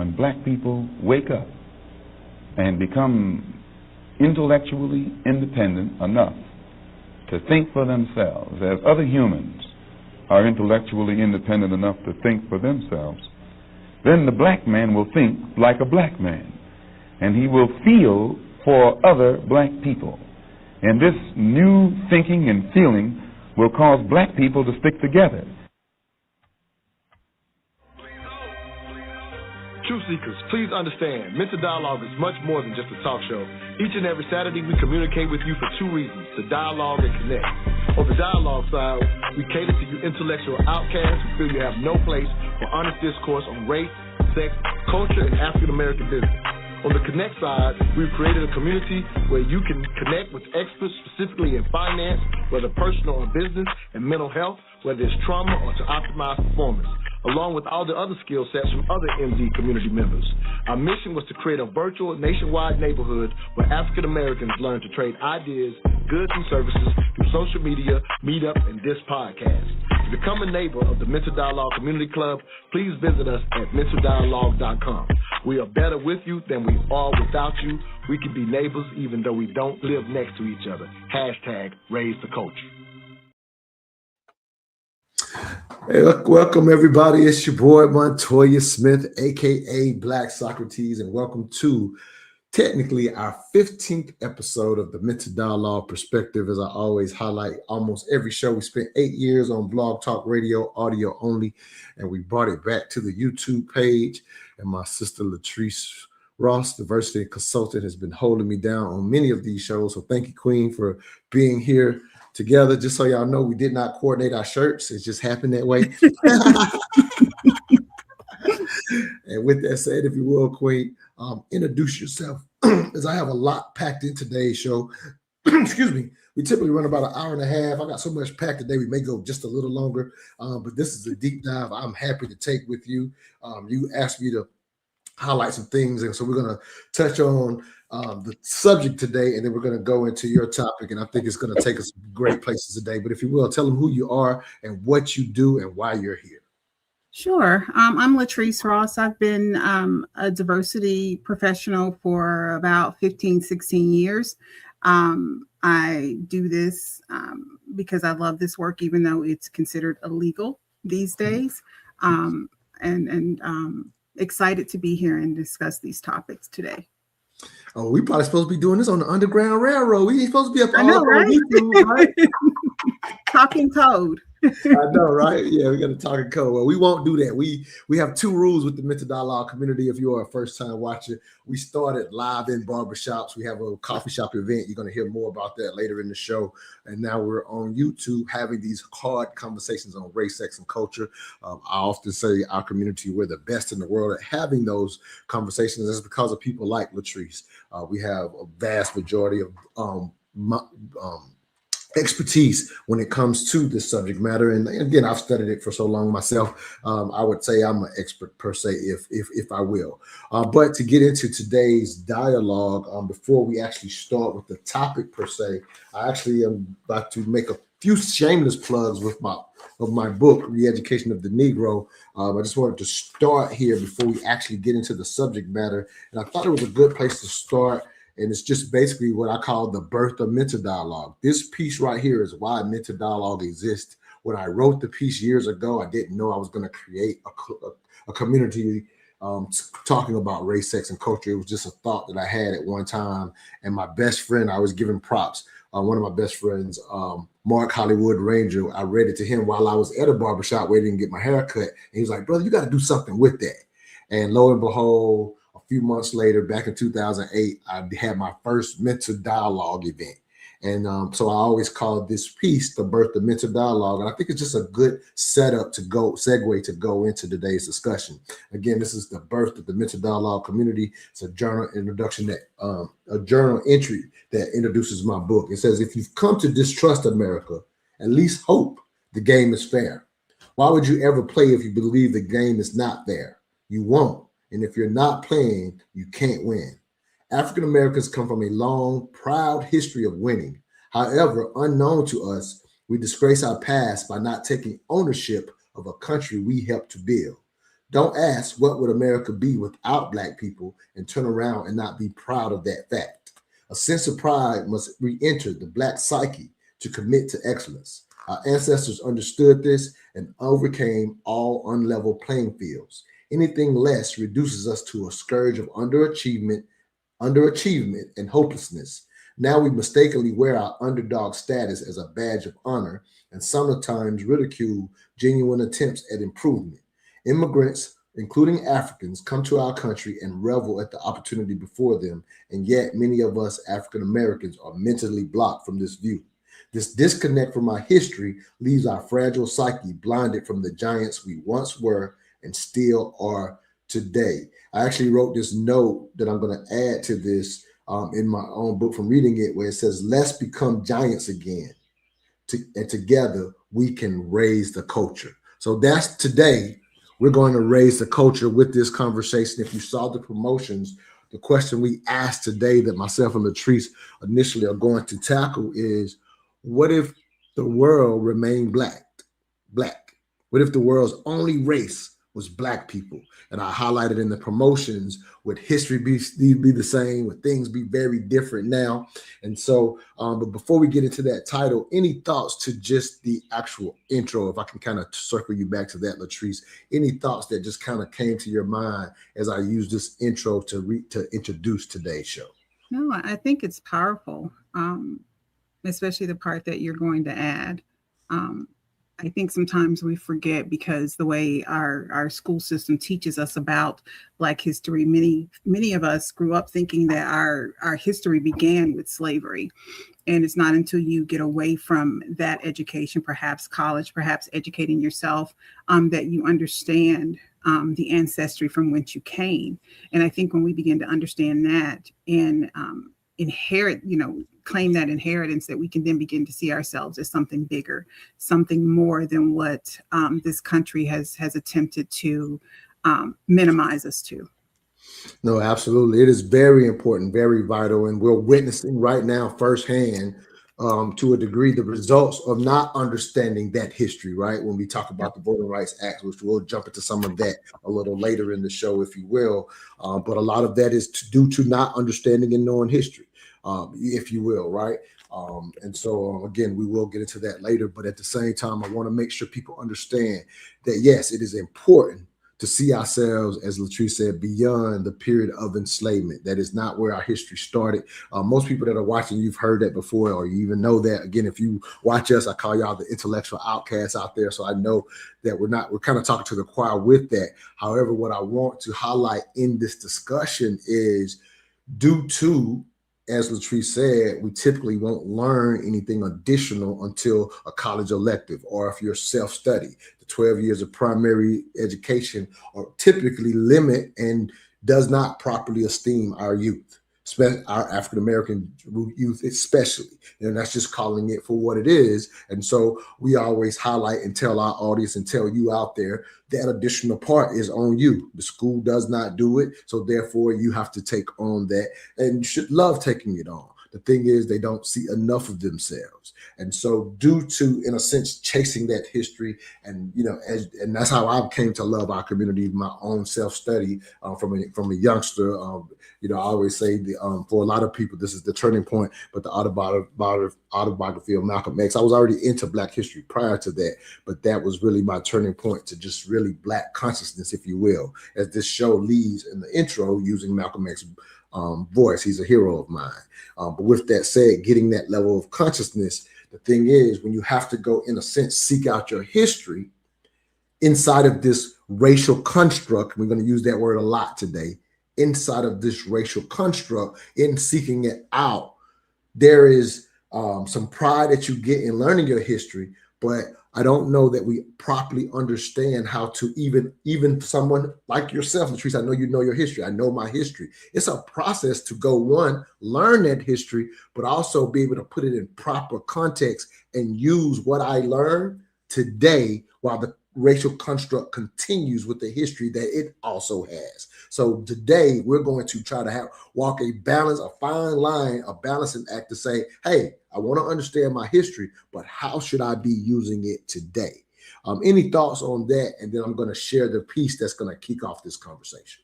when black people wake up and become intellectually independent enough to think for themselves, as other humans are intellectually independent enough to think for themselves, then the black man will think like a black man, and he will feel for other black people. And this new thinking and feeling will cause black people to stick together. Truth seekers, please understand, Mental Dialogue is much more than just a talk show. Each and every Saturday, we communicate with you for two reasons: to dialogue and connect. On the dialogue side, we cater to you intellectual outcasts who feel you have no place for honest discourse on race, sex, culture, and African American business. On the connect side, we've created a community where you can connect with experts specifically in finance, whether personal or business, and mental health, whether it's trauma or to optimize performance, along with all the other skill sets from other MD community members. Our mission was to create a virtual nationwide neighborhood where African Americans learn to trade ideas, goods, and services through social media, meetup, and this podcast. To become a neighbor of the Mental Dialogue Community Club, please visit us at mentaldialogue.com. We are better with you than we are without you. We can be neighbors even though we don't live next to each other. Hashtag raise the culture. Hey, welcome everybody. It's your boy Montoya Smith, aka Black Socrates, and welcome to technically our 15th episode of the Mental Dialogue Perspective. As I always highlight, almost every show we spent 8 years on Blog Talk Radio, audio only, and we brought it back to the YouTube page. And my sister LaTrice Ross, Diversity Consultant, has been holding me down on many of these shows. So thank you, Queen, for being here together. Just so y'all know, we did not coordinate our shirts. It just happened that way. And with that said, if you will, Queen, introduce yourself, as I have a lot packed in today's show. Excuse me. We typically run about an hour and a half. I got so much packed today, we may go just a little longer, but this is a deep dive I'm happy to take with you. You asked me to highlight some things, and so we're going to touch on the subject today, and then we're going to go into your topic, and I think it's going to take us great places today. But if you will, tell them who you are and what you do and why you're here. Sure. I'm LaTrice Ross. I've been a diversity professional for about 15, 16 years. I do this because I love this work, even though it's considered illegal these days, and excited to be here and discuss these topics today. Oh, we probably supposed to be doing this on the Underground Railroad. We ain't supposed to be up I know, right? YouTube, right? Talking code. I know, right? Yeah, we got to talk in code. Well, we won't do that. We have two rules with the Mental Dialogue community. If you are a first-time watcher, we started live in barbershops. We have a coffee shop event. You're going to hear more about that later in the show. And now we're on YouTube having these hard conversations on race, sex, and culture. I often say our community, we're the best in the world at having those conversations. That's because of people like LaTrice. We have a vast majority of expertise when it comes to this subject matter, and again, I've studied it for so long myself. I would say I'm an expert per se, if I will. But to get into today's dialogue, before we actually start with the topic per se, I actually am about to make a few shameless plugs with my book, Re-Education of the Negro. I just wanted to start here before we actually get into the subject matter, and I thought it was a good place to start. And it's just basically what I call the birth of mental dialogue. This piece right here is why mental dialogue exists. When I wrote the piece years ago, I didn't know I was going to create a community talking about race, sex, and culture. It was just a thought that I had at one time. And my best friend, I was giving props. One of my best friends, Mark Hollywood Ranger, I read it to him while I was at a barbershop waiting to get my hair cut. And he was like, brother, you got to do something with that. And lo and behold, a few months later, back in 2008, I had my first mental dialogue event. And so I always call this piece the birth of mental dialogue. And I think it's just a good setup to segue to go into today's discussion. Again, this is the birth of the mental dialogue community. It's a journal introduction a journal entry that introduces my book. It says, if you've come to distrust America, at least hope the game is fair. Why would you ever play if you believe the game is not fair? You won't. And if you're not playing, you can't win. African Americans come from a long, proud history of winning. However, unknown to us, we disgrace our past by not taking ownership of a country we helped to build. Don't ask what would America be without Black people and turn around and not be proud of that fact. A sense of pride must re-enter the Black psyche to commit to excellence. Our ancestors understood this and overcame all unlevel playing fields. Anything less reduces us to a scourge of underachievement, and hopelessness. Now we mistakenly wear our underdog status as a badge of honor and sometimes ridicule genuine attempts at improvement. Immigrants, including Africans, come to our country and revel at the opportunity before them, and yet many of us African Americans are mentally blocked from this view. This disconnect from our history leaves our fragile psyche blinded from the giants we once were and still are today. I actually wrote this note that I'm going to add to this in my own book from reading it, where it says, let's become giants again. And together we can raise the culture. So that's today. We're going to raise the culture with this conversation. If you saw the promotions, the question we asked today that myself and LaTrice initially are going to tackle is, what if the world remained black? What if the world's only race was Black people? And I highlighted in the promotions, would history be the same? Would things be very different now? And so, but before we get into that title, any thoughts to just the actual intro? If I can kind of circle you back to that, LaTrice, any thoughts that just kind of came to your mind as I use this intro to introduce today's show? No, I think it's powerful, especially the part that you're going to add. I think sometimes we forget, because the way our school system teaches us about Black history, many of us grew up thinking that our history began with slavery. And it's not until you get away from that education, perhaps college, perhaps educating yourself, that you understand the ancestry from whence you came. And I think when we begin to understand that and inherit, claim that inheritance, that we can then begin to see ourselves as something bigger, something more than what this country has attempted to minimize us to. No, absolutely. It is very important, very vital. And we're witnessing right now firsthand, to a degree, the results of not understanding that history, right? When we talk about the Voting Rights Act, which we'll jump into some of that a little later in the show, if you will. But a lot of that is due to not understanding and knowing history, if you will, right? And so, again, we will get into that later. But at the same time, I want to make sure people understand that, yes, it is important to see ourselves, as LaTrice said, beyond the period of enslavement. That is not where our history started. Most people that are watching, you've heard that before, or you even know that. Again, if you watch us, I call y'all the intellectual outcasts out there. So I know that we're kind of talking to the choir with that. However, what I want to highlight in this discussion is, due to, as LaTrice said, we typically won't learn anything additional until a college elective, or if you're self-study. The 12 years of primary education are typically limit and does not properly esteem our youth, our African-American youth especially. And that's just calling it for what it is. And so we always highlight and tell our audience and tell you out there, that additional part is on you. The school does not do it. So therefore you have to take on that, and you should love taking it on. The thing is, they don't see enough of themselves. And so due to, in a sense, chasing that history, and, and that's how I came to love our community, my own self-study from a youngster. I always say for a lot of people, this is the turning point, but the autobiography of Malcolm X. I was already into Black history prior to that, but that was really my turning point to just really Black consciousness, if you will, as this show leads in the intro using Malcolm X's voice. He's a hero of mine. But with that said, getting that level of consciousness, the thing is, when you have to go, in a sense, seek out your history inside of this racial construct, we're going to use that word a lot today, inside of this racial construct, in seeking it out, there is some pride that you get in learning your history, but I don't know that we properly understand how to even someone like yourself, LaTrice, I know you know your history. I know my history. It's a process to go, one, learn that history, but also be able to put it in proper context and use what I learned today while the racial construct continues with the history that it also has. So today we're going to try to walk a fine line, a balancing act to say, hey, I want to understand my history, but how should I be using it today? Any thoughts on that? And then I'm going to share the piece that's going to kick off this conversation.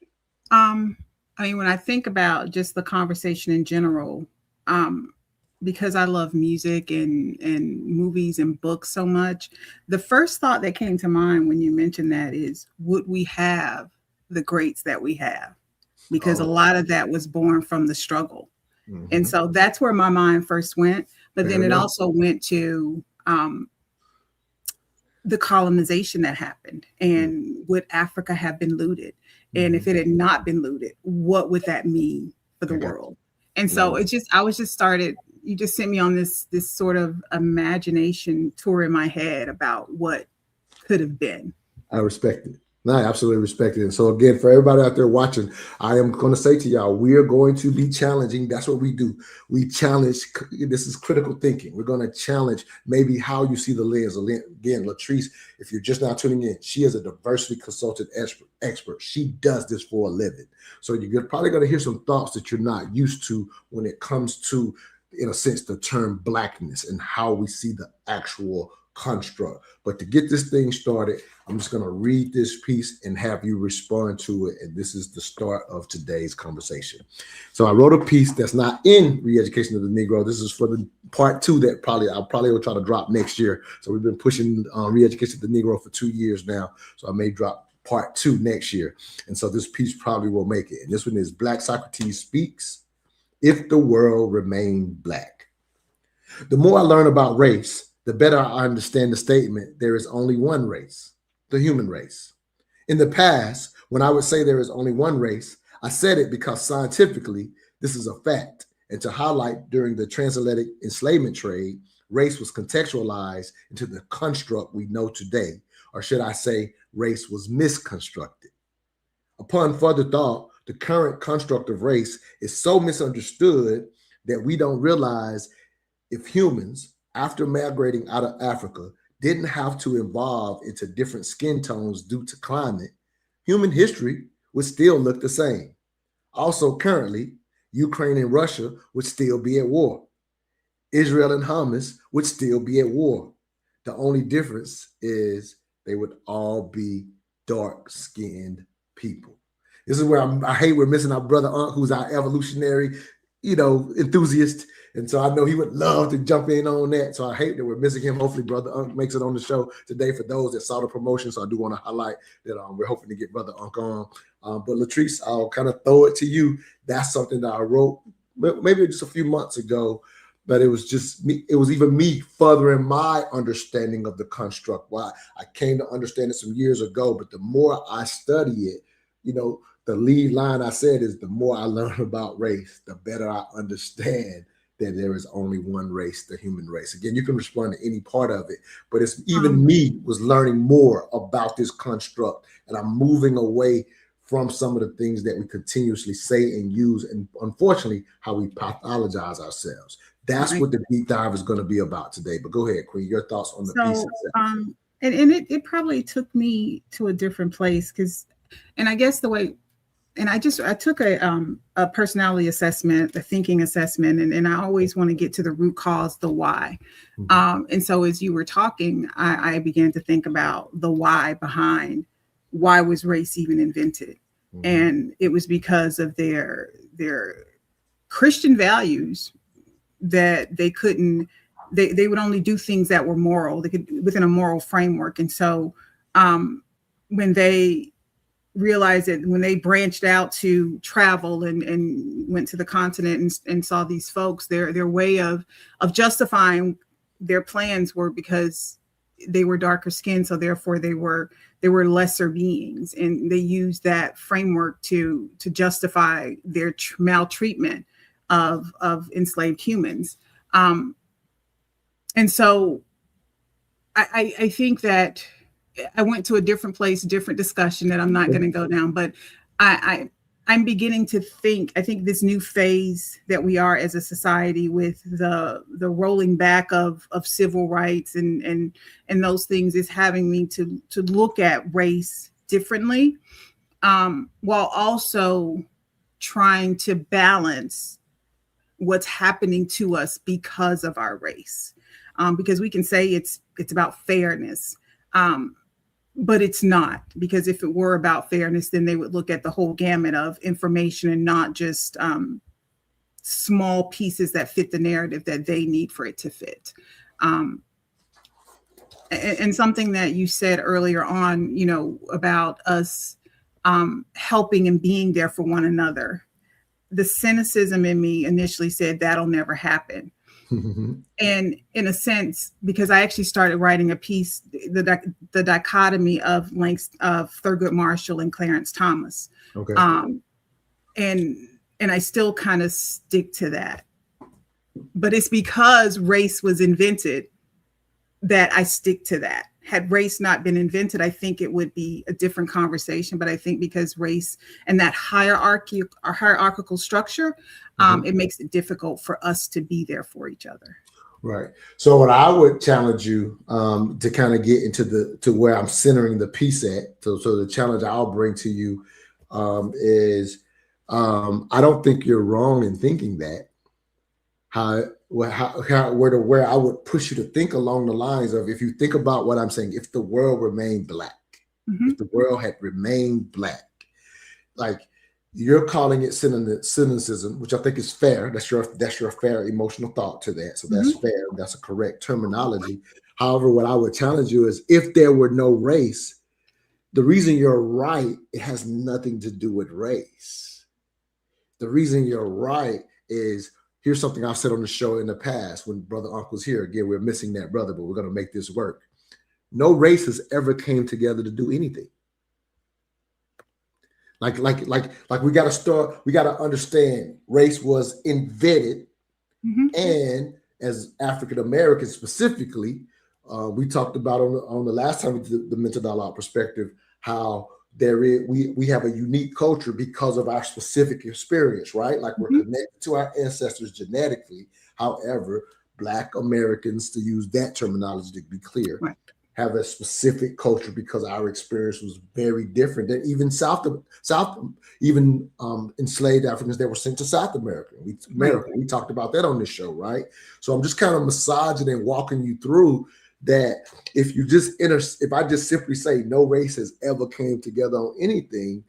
I mean, when I think about just the conversation in general, because I love music and movies and books so much, the first thought that came to mind when you mentioned that is, would we have the greats that we have? Because a lot of that was born from the struggle. Mm-hmm. And so that's where my mind first went. But then it also went to the colonization that happened, and would Africa have been looted? And if it had not been looted, what would that mean for the world? And so you just sent me on this sort of imagination tour in my head about what could have been. I respect it. No, I absolutely respect it. And so again, for everybody out there watching, I am going to say to y'all, we are going to be challenging. That's what we do. We challenge. This is critical thinking. We're going to challenge maybe how you see the lens. Again, LaTrice, if you're just now tuning in, she is a diversity consultant expert. She does this for a living. So you're probably going to hear some thoughts that you're not used to when it comes to, in a sense, the term blackness and how we see the actual construct. But to get this thing started, I'm just going to read this piece and have you respond to it. And this is the start of today's conversation. So I wrote a piece that's not in Re-Education of the Negro. This is for the part 2 that I'll probably will try to drop next year. So we've been pushing Re-Education of the Negro for 2 years now. So I may drop part 2 next year. And so this piece probably will make it. And this one is Black Socrates Speaks, If the World Remained Black. The more I learn about race, the better I understand the statement, there is only one race, the human race. In the past, when I would say there is only one race, I said it because scientifically, this is a fact. And to highlight, during the transatlantic enslavement trade, race was contextualized into the construct we know today, or should I say, race was misconstructed. Upon further thought, the current construct of race is so misunderstood that we don't realize if humans, after migrating out of Africa, didn't have to evolve into different skin tones due to climate, human history would still look the same. Also, currently, Ukraine and Russia would still be at war. Israel and Hamas would still be at war. The only difference is they would all be dark-skinned people. This is where I hate we're missing our brother Unc, who's our evolutionary, enthusiast. And so I know he would love to jump in on that. So I hate that we're missing him. Hopefully Brother Unc makes it on the show today for those that saw the promotion. So I do want to highlight that we're hoping to get Brother Unc on. But LaTrice, I'll kind of throw it to you. That's something that I wrote maybe just a few months ago, but it was just me. It was even me furthering my understanding of the construct. Why I came to understand it some years ago, but the more I study it, the lead line I said is the more I learn about race, the better I understand that there is only one race, the human race. Again, you can respond to any part of it, but it's even me was learning more about this construct, and I'm moving away from some of the things that we continuously say and use, and unfortunately, how we pathologize ourselves. That's what the deep dive is going to be about today. But go ahead, Queen, your thoughts on the piece. And it probably took me to a different place I took a personality assessment, a thinking assessment, and I always want to get to the root cause, the why. Mm-hmm. And so as you were talking, I began to think about the why behind why was race even invented. Mm-hmm. And it was because of their Christian values that they would only do things that were moral, they could within a moral framework. And so when they realized that when they branched out to travel and went to the continent and saw these folks, their way of justifying their plans were because they were darker skinned, so therefore they were lesser beings, and they used that framework to justify their maltreatment of enslaved humans. And so I think that I went to a different place, different discussion that I'm not going to go down, but I'm beginning to think, I think this new phase that we are as a society with the rolling back of civil rights and those things is having me to look at race differently, while also trying to balance what's happening to us because of our race. Because we can say it's about fairness. But it's not, because if it were about fairness, then they would look at the whole gamut of information and not just small pieces that fit the narrative that they need for it to fit. And something that you said earlier on, about us helping and being there for one another. The cynicism in me initially said that'll never happen. And in a sense, because I actually started writing a piece, the dichotomy of Thurgood Marshall and Clarence Thomas. Okay. And I still kind of stick to that. But it's because race was invented that I stick to that. Had race not been invented, I think it would be a different conversation. But I think because race and that hierarchical structure, it makes it difficult for us to be there for each other. Right. So what I would challenge you to kind of get into to where I'm centering the piece at. So the challenge I'll bring to you is I don't think you're wrong in thinking that. Where I would push you to think along the lines of, if you think about what I'm saying, if the world remained black, if the world had remained black, like, you're calling it cynicism, which I think is fair. That's your fair emotional thought to that. So that's fair. That's a correct terminology. However, what I would challenge you is, if there were no race, the reason you're right, it has nothing to do with race. The reason you're right is, here's something I've said on the show in the past when Brother Uncle's here. Again, we're missing that brother, but we're going to make this work. No races ever came together to do anything. Like we got to understand, race was invented. And as African Americans specifically, we talked about on the last time we did the mental dialogue perspective, how we have a unique culture because of our specific experience, right? Like, we're connected to our ancestors genetically. However, Black Americans, to use that terminology to be clear, have a specific culture because our experience was very different than even enslaved Africans that were sent to South America. We talked about that on this show, right? So I'm just kind of massaging and walking you through that. If I just simply say no race has ever came together on anything,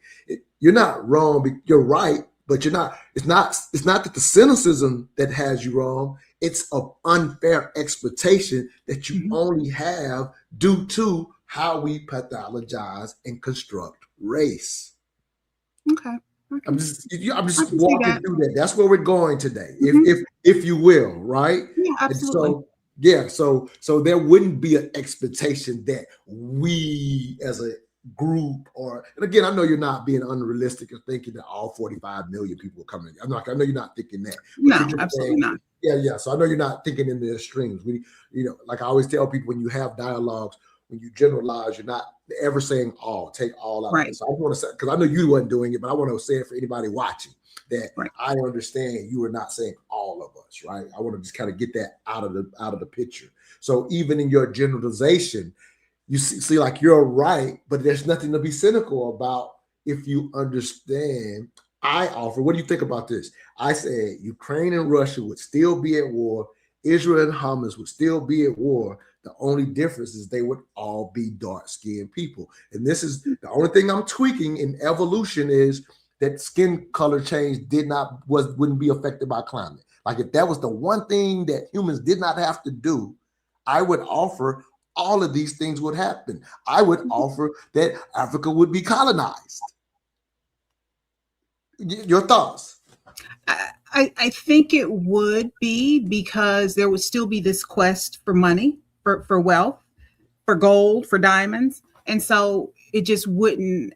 you're not wrong. You're right, but you're not. It's not that the cynicism that has you wrong. It's an unfair expectation that you only have due to how we pathologize and construct race. Okay. I'm just walking through that. That's where we're going today, if you will, right? Yeah, absolutely. So there wouldn't be an expectation that we as a group, and again, I know you're not being unrealistic or thinking that all 45 million people are coming. I know you're not thinking that. No, absolutely not. Yeah. So I know you're not thinking in the extremes. Like I always tell people, when you have dialogues, when you generalize, you're not ever saying all. Take all out. Right. So I want to say, because I know you wasn't doing it, but I want to say it for anybody watching, that I understand you are not saying all of us, right? I want to just kind of get that out of the picture. So even in your generalization, you see like you're right, but there's nothing to be cynical about if you understand. I offer, what do you think about this? I said Ukraine and Russia would still be at war. Israel and Hamas would still be at war. The only difference is they would all be dark-skinned people. And this is the only thing I'm tweaking in evolution, is that skin color change wouldn't be affected by climate. Like, if that was the one thing that humans did not have to do, I would offer all of these things would happen. I would offer that Africa would be colonized. Your thoughts? I think it would be, because there would still be this quest for money, for wealth, for gold, for diamonds. And so it just wouldn't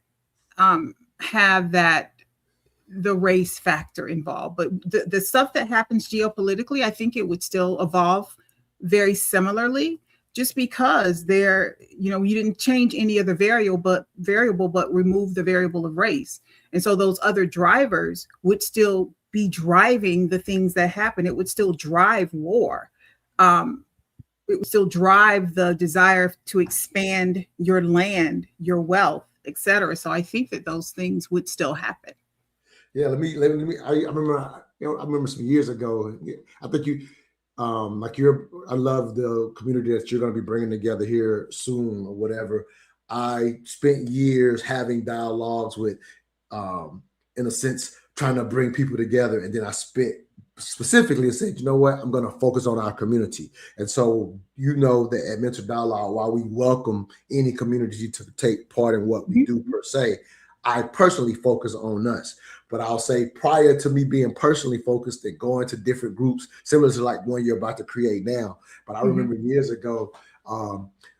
have the race factor involved. But the stuff that happens geopolitically, I think it would still evolve very similarly, just because you didn't change any other variable, but remove the variable of race. And so those other drivers would still be driving the things that happen. It would still drive war. It would still drive the desire to expand your land, your wealth, etc. So I think that those things would still happen. Yeah, let me. I remember some years ago. I think I love the community that you're going to be bringing together here soon or whatever. I spent years having dialogues with, in a sense, trying to bring people together. And then I spent specifically and said, you know what, I'm going to focus on our community. And so, you know, that at Mental Dialogue, while we welcome any community to take part in what we do per se, I personally focus on us. But I'll say prior to me being personally focused and going to different groups, similar to like one you're about to create now. But I remember years ago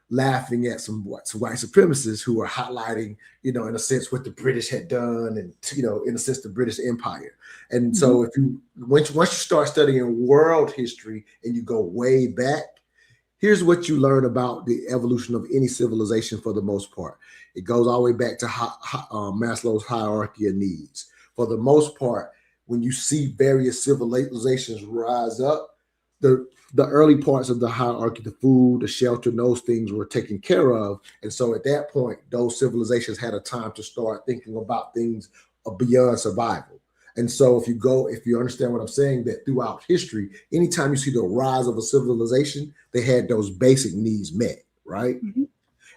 laughing at some white supremacists who were highlighting, you know, in a sense what the British had done and, you know, in a sense, the British Empire. And so if you, once you start studying world history and you go way back, here's what you learn about the evolution of any civilization for the most part. It goes all the way back to Maslow's hierarchy of needs. For the most part, when you see various civilizations rise up, the early parts of the hierarchy, the food, the shelter, those things were taken care of. And so at that point, those civilizations had a time to start thinking about things beyond survival. And so if you understand what I'm saying, that throughout history, anytime you see the rise of a civilization, they had those basic needs met, right?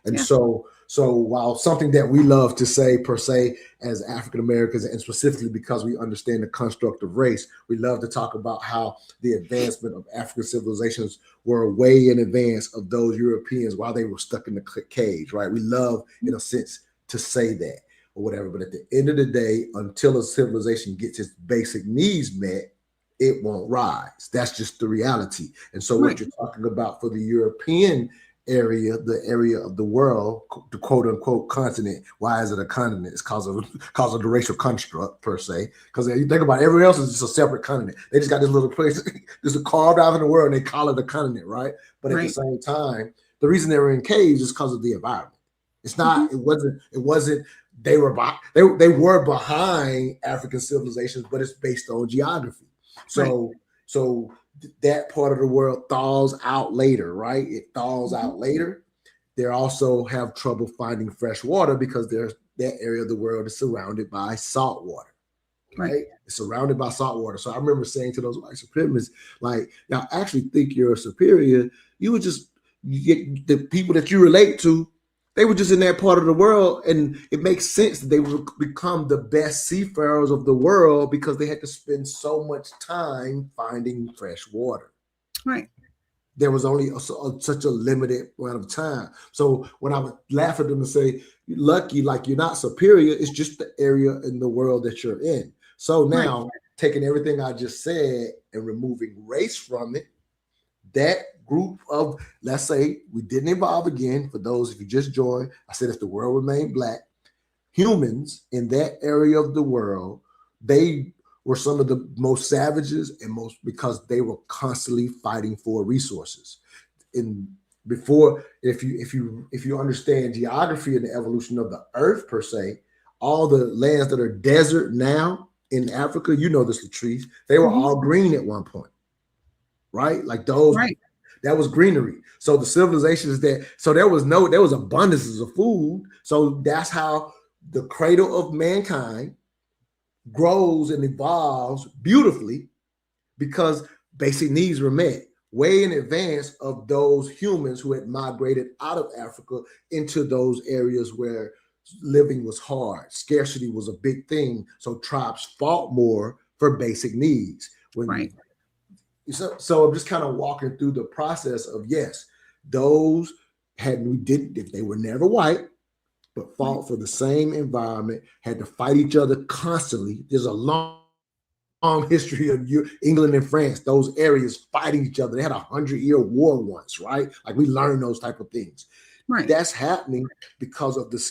And so while something that we love to say per se as African Americans, and specifically because we understand the construct of race, we love to talk about how the advancement of African civilizations were way in advance of those Europeans while they were stuck in the cage, right? We love, in a sense, to say that or whatever. But at the end of the day, until a civilization gets its basic needs met, it won't rise. That's just the reality. And so what you're talking about for the European area, the area of the world, the quote unquote continent. Why is it a continent? It's because of the racial construct per se. Because you think about it, everywhere else is just a separate continent. They just got this little place, this is carved out in the world, and they call it a continent, right? But at the same time, the reason they were in caves is because of the environment. It's not. It wasn't. They were behind African civilizations, but it's based on geography. So that part of the world thaws out later, right? It thaws out later. They also have trouble finding fresh water because that area of the world is surrounded by salt water, right? It's surrounded by salt water. So I remember saying to those white supremacists, like, y'all actually think you're superior. You would just get the people that you relate to, they were just in that part of the world, and it makes sense that they would become the best seafarers of the world because they had to spend so much time finding fresh water. Right. There was only such a limited amount of time. So when I would laugh at them and say, lucky, like you're not superior, it's just the area in the world that you're in. So now, taking everything I just said and removing race from it, that group of, let's say we didn't evolve again, for those if you just joined, I said if the world remained black, humans in that area of the world, they were some of the most savages and most, because they were constantly fighting for resources. And before, if you understand geography and the evolution of the earth per se, all the lands that are desert now in Africa, you know this, LaTrice, they were all green at one point, right? Like those, that was greenery. So the civilizations there was abundances of food. So that's how the cradle of mankind grows and evolves beautifully, because basic needs were met way in advance of those humans who had migrated out of Africa into those areas where living was hard. Scarcity was a big thing. So tribes fought more for basic needs. So I'm just kind of walking through the process of, yes, those if they were never white, but fought for the same environment, had to fight each other constantly. There's a long history of England and France, those areas fighting each other. They had 100-year war once, right? Like we learned those type of things. That's happening because of the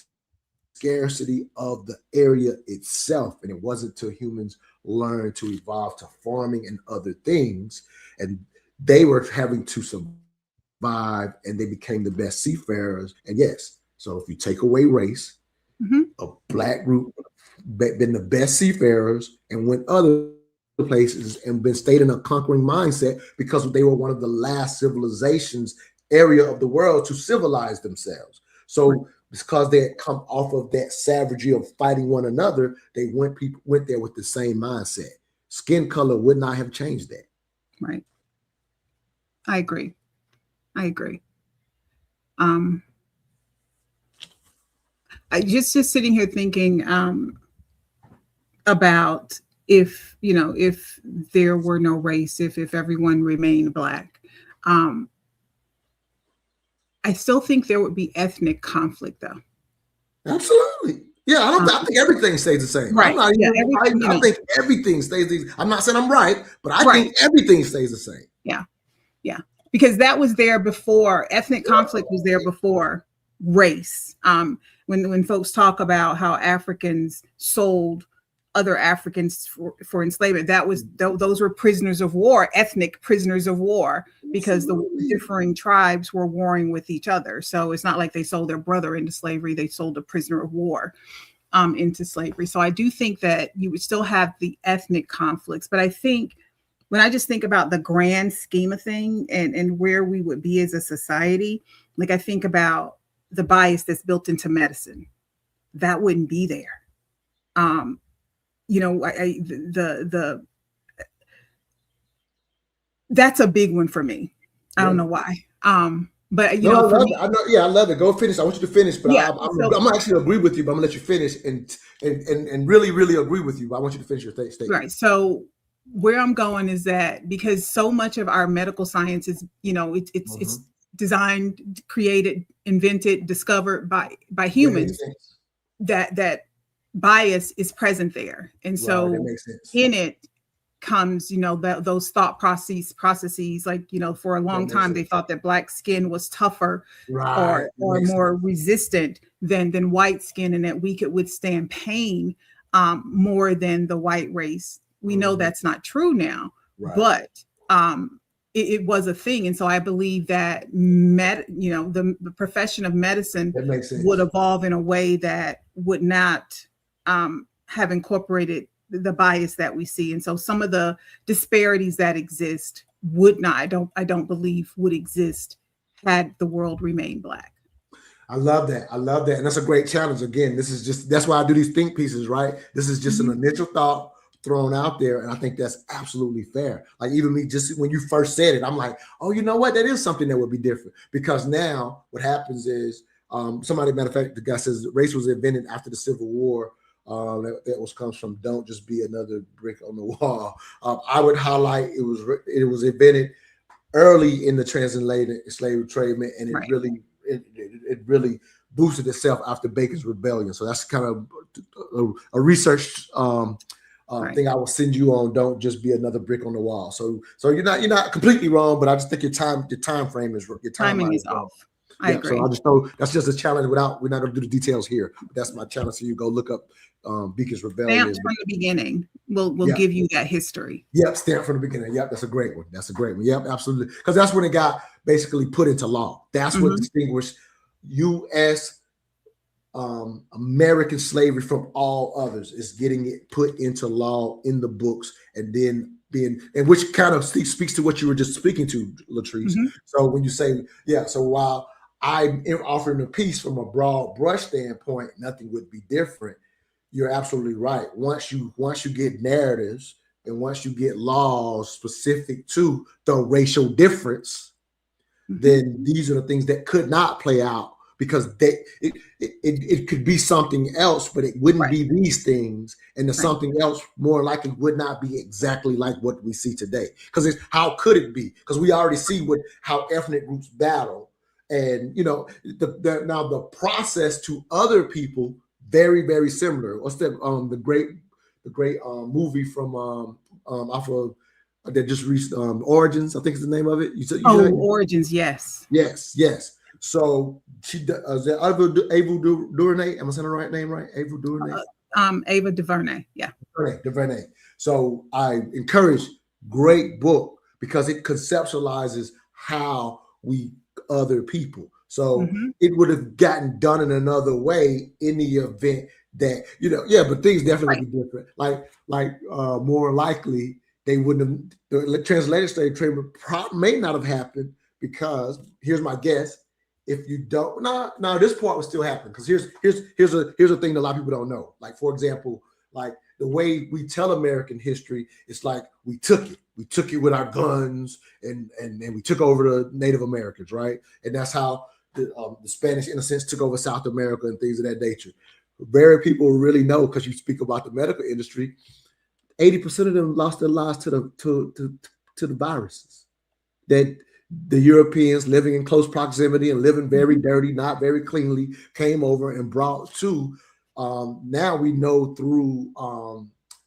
scarcity of the area itself. And it wasn't till humans learned to evolve to farming and other things, and they were having to survive, and they became the best seafarers. And yes, so if you take away race, a black group been the best seafarers and went other places and been stayed in a conquering mindset because they were one of the last civilizations area of the world to civilize themselves. So because they had come off of that savagery of fighting one another, they went there with the same mindset. Skin color would not have changed that. I agree. I just sitting here thinking about if there were no race, if everyone remained Black. I still think there would be ethnic conflict, though. Absolutely. Yeah, I think everything stays the same. Right. I'm not even, I think everything stays the same. I'm not saying I'm right, but I think everything stays the same. Yeah. Because that was there before. Ethnic conflict was there before race. When folks talk about how Africans sold other Africans for enslavement, those were prisoners of war, ethnic prisoners of war, because the differing tribes were warring with each other. So it's not like they sold their brother into slavery; they sold a prisoner of war into slavery. So I do think that you would still have the ethnic conflicts, but I think when I just think about the grand scheme of thing and where we would be as a society, like I think about the bias that's built into medicine, that wouldn't be there. That's a big one for me. I don't know why. But I love it. Go finish. I want you to finish, but I'm actually agree with you. But I'm gonna let you finish and really, really agree with you. But I want you to finish your statement. Right. So where I'm going is that because so much of our medical science is, it's designed, created, invented, discovered by humans, that bias is present there. And so in it comes, those thought processes, like, for a long time, they thought that Black skin was tougher or more resistant than white skin, and that we could withstand pain more than the white race. We know that's not true now, but it was a thing. And so I believe that the profession of medicine would evolve in a way that would not have incorporated the bias that we see. And so some of the disparities that exist would not, I don't believe would exist had the world remained Black. I love that. And that's a great challenge. Again, that's why I do these think pieces, right? This is just an initial thought thrown out there. And I think that's absolutely fair. Like even me, just when you first said it, I'm like, oh, you know what? That is something that would be different, because now what happens is matter of fact, the guy says race was invented after the Civil War. That comes from "Don't just be another brick on the wall." I would highlight it was invented early in the transatlantic slave trade, and it really boosted itself after Bacon's Rebellion. So that's kind of a research thing I will send you on. Don't just be another brick on the wall. So you're not completely wrong, but I just think your time frame is your timing is off. I agree. So I just know that's just a challenge. We're not going to do the details here. But that's my challenge to you. Go look up Bacon's Rebellion. Stamps from the beginning. We'll give you that history. Yep, stamp from the beginning. Yep, that's a great one. Yep, absolutely. Because that's when it got basically put into law. That's what distinguished U.S. American slavery from all others, is getting it put into law in the books, and then and which kind of speaks to what you were just speaking to, LaTrice. So when you say, so while I'm offering a piece from a broad brush standpoint, nothing would be different. You're absolutely right. Once you get narratives and once you get laws specific to the racial difference, then these are the things that could not play out, because it could be something else, but it wouldn't be these things, and the something else more likely would not be exactly like what we see today. Because how could it be? Because we already see how ethnic groups battle, and now the process to other people very, very similar. What's that? The great movie from off of that just reached Origins, I think is the name of it. Origins, yes. So she is that Ava DuVernay? Am I saying the right name right? Ava DuVernay. Ava DuVernay, yeah. DuVernay. So I encourage, great book, because it conceptualizes how we other people. So it would have gotten done in another way in the event that but things definitely be different. Like more likely they wouldn't have. The translated slave trade may not have happened, because here's my guess. If you don't, this part would still happen, because here's a thing that a lot of people don't know. Like, for example, Like the way we tell American history, it's like we took it with our guns, and we took over the Native Americans, right? And that's how the Spanish, in a sense, took over South America and things of that nature. Very people really know, because you speak about the medical industry, 80% of them lost their lives to the viruses that the Europeans, living in close proximity and living very dirty, not very cleanly, came over and brought to. Now we know through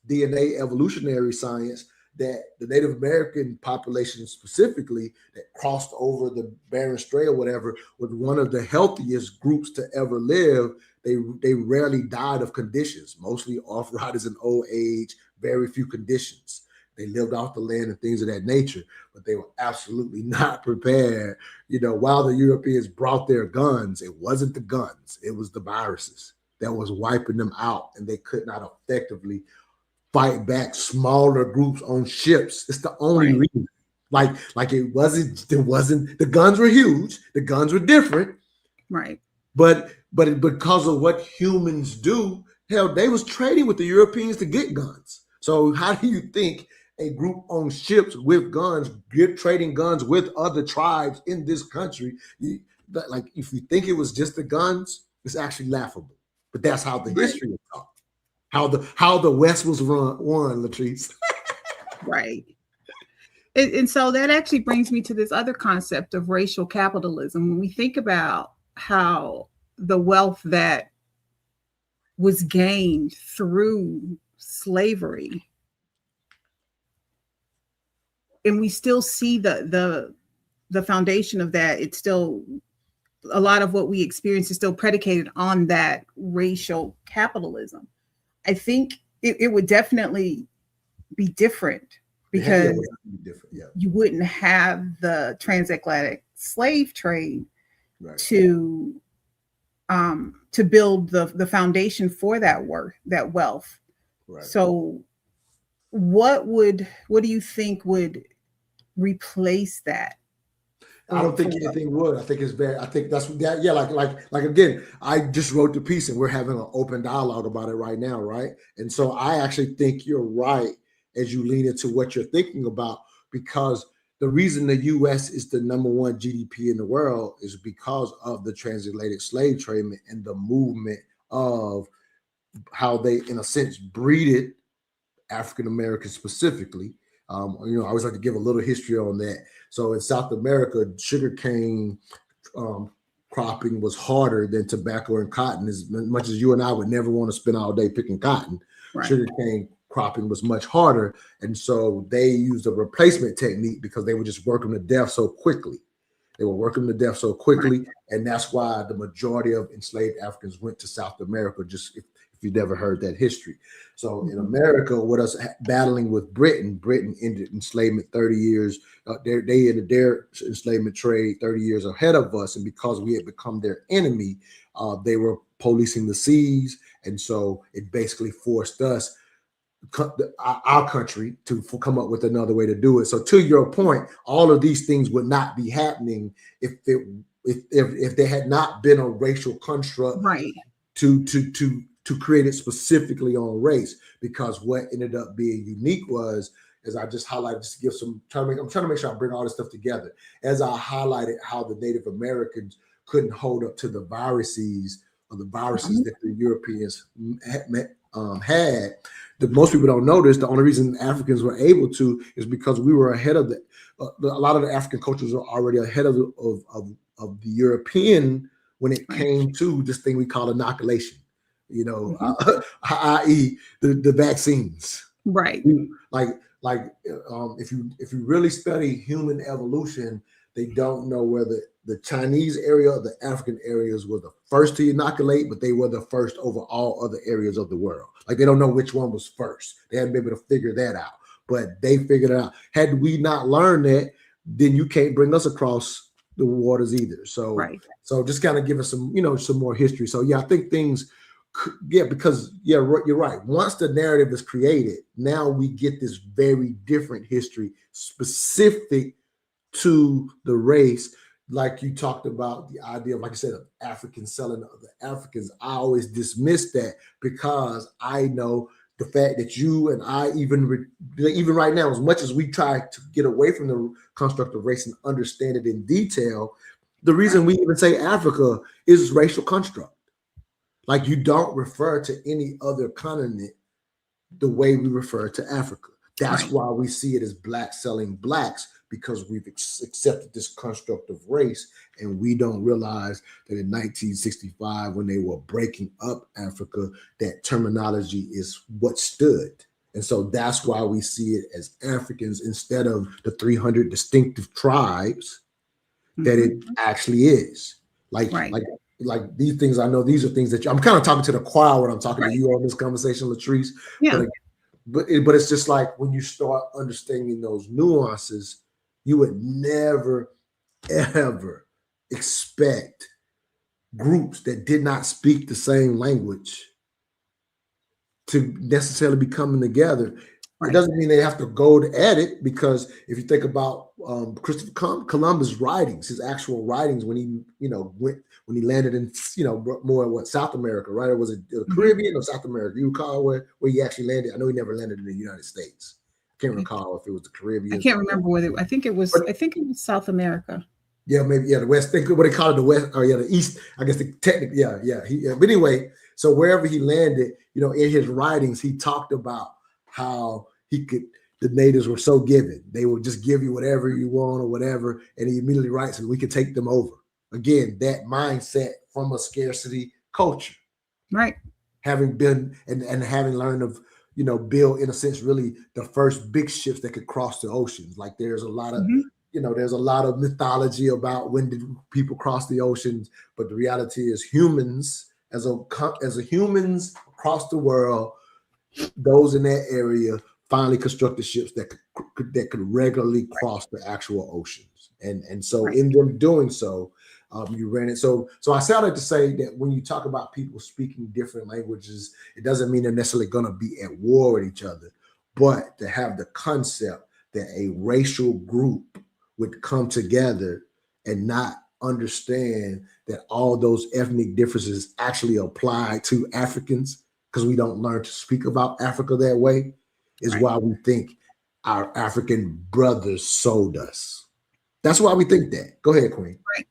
DNA evolutionary science that the Native American population specifically that crossed over the Bering Strait or whatever was one of the healthiest groups to ever live. They rarely died of conditions, mostly arthritis and old age, very few conditions. They lived off the land and things of that nature, but they were absolutely not prepared. While the Europeans brought their guns, it wasn't the guns, it was the viruses that was wiping them out, and they could not effectively fight back smaller groups on ships. It's the only reason. Like it wasn't, the guns were huge, the guns were different. Right. But because of what humans do, hell, they was trading with the Europeans to get guns. So how do you think a group on ships with guns, trading guns with other tribes in this country? Like, if you think it was just the guns, it's actually laughable. But that's how the history is taught. How the West was won, LaTrice. Right. And so that actually brings me to this other concept of racial capitalism. When we think about how the wealth that was gained through slavery, and we still see the foundation of that, it's still, a lot of what we experience is still predicated on that racial capitalism. I think it would definitely be different, because you wouldn't have the transatlantic slave trade to build the foundation for that wealth. Right. So what do you think would replace that? I don't think anything would. I think it's very. I think that's that. Yeah, like again, I just wrote the piece, and we're having an open dialogue about it right now, right? And so I actually think you're right as you lean into what you're thinking about, because the reason the U.S. is the #1 GDP in the world is because of the transatlantic slave trade and the movement of how they, in a sense, breeded African Americans specifically. I always like to give a little history on that. So in South America, sugarcane cropping was harder than tobacco and cotton. As much as you and I would never want to spend all day picking cotton, sugarcane cropping was much harder. And so they used a replacement technique because they would just work them to death so quickly. And that's why the majority of enslaved Africans went to South America, just if you've never heard that history. So in America, with us battling with Britain ended enslavement 30 years. They ended their enslavement trade 30 years ahead of us. And because we had become their enemy, they were policing the seas. And so it basically forced us, our country, to come up with another way to do it. So to your point, all of these things would not be happening if there had not been a racial construct to create it specifically on race. Because what ended up being unique was, as I just highlighted, just to give some, I'm trying to make sure I bring all this stuff together. As I highlighted how the Native Americans couldn't hold up to the viruses that the Europeans had. Most people don't know this. The only reason Africans were able to is because we were ahead of a lot of the African cultures were already ahead of the European when it came to this thing we call inoculation. I.e. the vaccines. Right. If you really study human evolution, they don't know whether the Chinese area or the African areas were the first to inoculate, but they were the first over all other areas of the world. Like, they don't know which one was first. They hadn't been able to figure that out, but they figured it out. Had we not learned that, then you can't bring us across the waters either. So, so just kind of give us some more history. So yeah, I think things. Because you're right. Once the narrative is created, now we get this very different history specific to the race. Like you talked about the idea of, like I said, of Africans selling other Africans. I always dismiss that because I know the fact that you and I, even right now, as much as we try to get away from the construct of race and understand it in detail, the reason we even say Africa is racial construct. Like, you don't refer to any other continent the way we refer to Africa. That's why we see it as black selling blacks, because we've accepted this construct of race, and we don't realize that in 1965, when they were breaking up Africa, that terminology is what stood. And so that's why we see it as Africans instead of the 300 distinctive tribes that it actually is. Like these things, I know these are things that I'm kind of talking to the choir when I'm talking to you on this conversation, LaTrice. Yeah. But it's just like, when you start understanding those nuances, you would never, ever expect groups that did not speak the same language to necessarily be coming together. It doesn't mean they have to go at it, because if you think about Christopher Columbus' writings, his actual writings, when he when he landed in more South America, right? Or was it the Caribbean or South America? You recall where he actually landed? I know he never landed in the United States. I can't recall if it was the Caribbean. I can't remember whether I think it was South America. Yeah, maybe the West. Think what they call it, the West, or the East. I guess technically, But anyway, so wherever he landed, in his writings, he talked about how the natives were so giving. They would just give you whatever you want or whatever. And he immediately writes, and we could take them over. Again, that mindset from a scarcity culture. Right. Having been and having learned of, build, in a sense, really the first big ships that could cross the oceans. Like, there's a lot of, there's a lot of mythology about when did people cross the oceans. But the reality is, humans, as a humans across the world, those in that area finally constructed ships that could regularly cross the actual oceans, and so in them doing so, you ran it. So I sounded to say that when you talk about people speaking different languages, it doesn't mean they're necessarily going to be at war with each other, but to have the concept that a racial group would come together and not understand that all those ethnic differences actually apply to Africans, because we don't learn to speak about Africa that way, is why we think our African brothers sold us. That's why we think that. Go ahead, Queen. Right.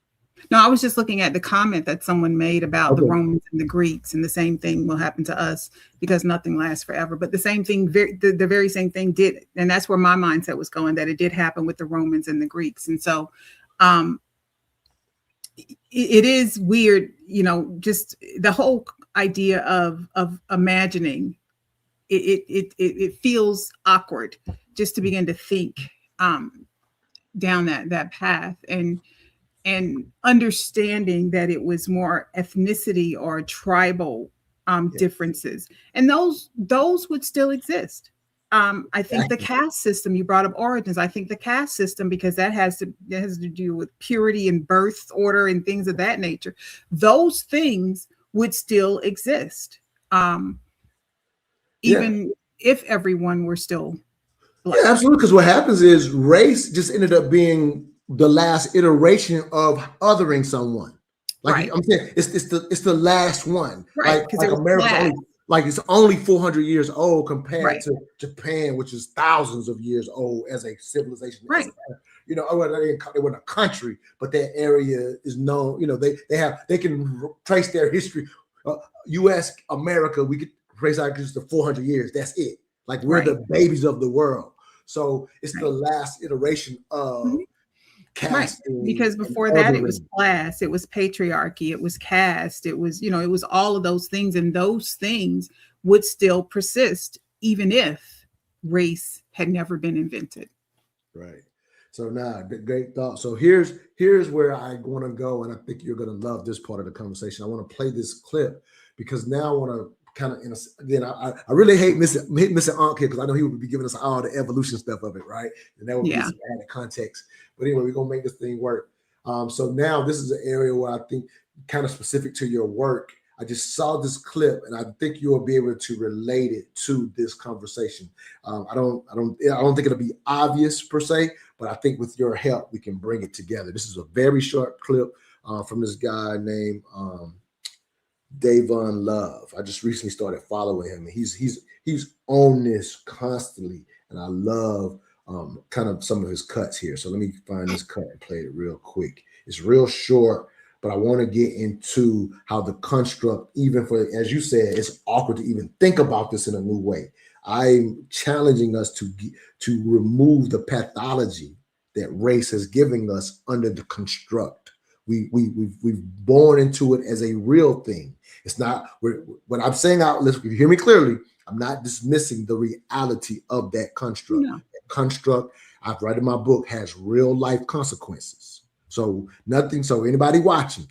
No, I was just looking at the comment that someone made about the Romans and the Greeks, and the same thing will happen to us because nothing lasts forever. But the same thing, the very same thing did. And that's where my mindset was going, that it did happen with the Romans and the Greeks. And so it is weird, just the whole idea of imagining it feels awkward just to begin to think down that path, and understanding that it was more ethnicity or tribal differences, and those would still exist. I think the caste system, you brought up origins. I think the caste system, because that has to do with purity and birth order and things of that nature. Those things would still exist, even if everyone were still black. Yeah, absolutely. Because what happens is race just ended up being the last iteration of othering someone. Like I'm saying, it's the last one. Right. Like America, it's only 400 years old compared to Japan, which is thousands of years old as a civilization. Right. They weren't a country, but that area is known. They can trace their history. U.S. America, we could trace our history to 400 years. That's it. Like, we're the babies of the world. So it's the last iteration of caste. Because before that, it was class, it was patriarchy, it was caste, it was, it was all of those things, and those things would still persist even if race had never been invented. Right. So now, great thought. So here's where I want to go, and I think you're going to love this part of the conversation. I want to play this clip, because now I want to kind of, again, I really hate missing Ankh here, because I know he would be giving us all the evolution stuff of it, right? And that would be some added context. But anyway, we're going to make this thing work. So now this is an area where I think, kind of specific to your work, I just saw this clip, and I think you'll be able to relate it to this conversation. I don't think it'll be obvious per se, but I think with your help, we can bring it together. This is a very short clip from this guy named Davon Love. I just recently started following him, and he's on this constantly, and I love kind of some of his cuts here. So let me find this cut and play it real quick. It's real short, but I want to get into how the construct, even for, as you said, it's awkward to even think about this in a new way. I'm challenging us to remove the pathology that race is giving us under the construct. We've born into it as a real thing. It's not what I'm saying out. Listen, if you hear me clearly, I'm not dismissing the reality of that construct. No. That construct, I've read in my book, has real life consequences. So nothing. So anybody watching,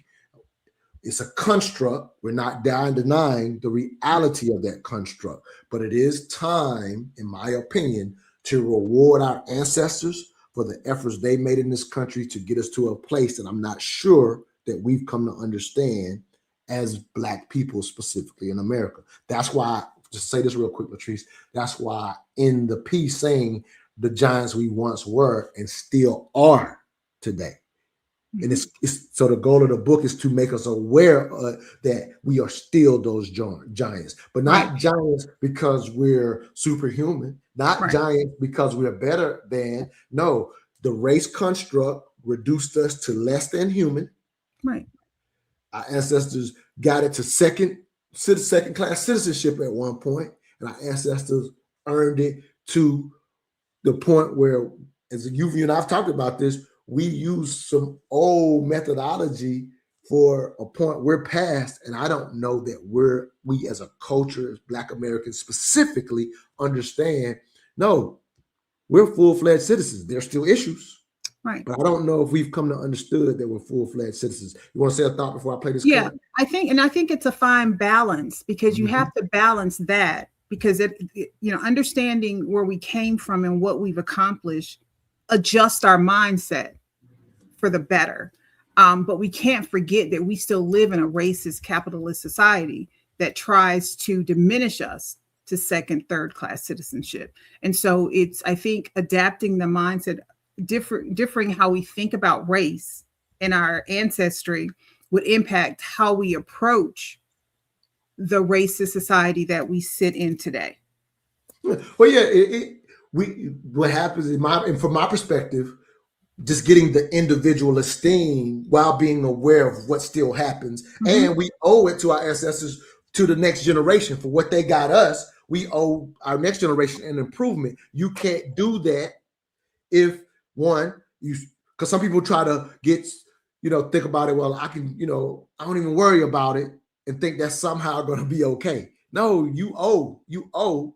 it's a construct. We're not denying the reality of that construct, but it is time, in my opinion, to reward our ancestors for the efforts they made in this country to get us to a place that I'm not sure that we've come to understand as Black people, specifically in America. That's why, just say this real quick, LaTrice, that's why in the piece saying the giants we once were and still are today. And it's so the goal of the book is to make us aware that we are still those giants, but not giants because we're superhuman, not giants because we're better than. No, the race construct reduced us to less than human. Right. Our ancestors got it to second class citizenship at one point, and our ancestors earned it to the point where, as you and I've talked about this, we use some old methodology for a point we're past, and I don't know that we as a culture, as Black Americans specifically, understand. No, we're full-fledged citizens. There's still issues, right? But I don't know if we've come to understood that we're full-fledged citizens. You want to say a thought before I play this? Yeah, card? I think it's a fine balance, because you have to balance that, because understanding where we came from and what we've accomplished, adjust our mindset for the better. But we can't forget that we still live in a racist capitalist society that tries to diminish us to second, third class citizenship. And so it's, I think, adapting the mindset, differing how we think about race and our ancestry would impact how we approach the racist society that we sit in today. Well, yeah, what happens from my perspective, just getting the individual esteem while being aware of what still happens. And we owe it to our ancestors, to the next generation, for what they got us. We owe our next generation an improvement. You can't do that if because some people try to get, think about it. Well, I can, I don't even worry about it and think that's somehow going to be okay. No, you owe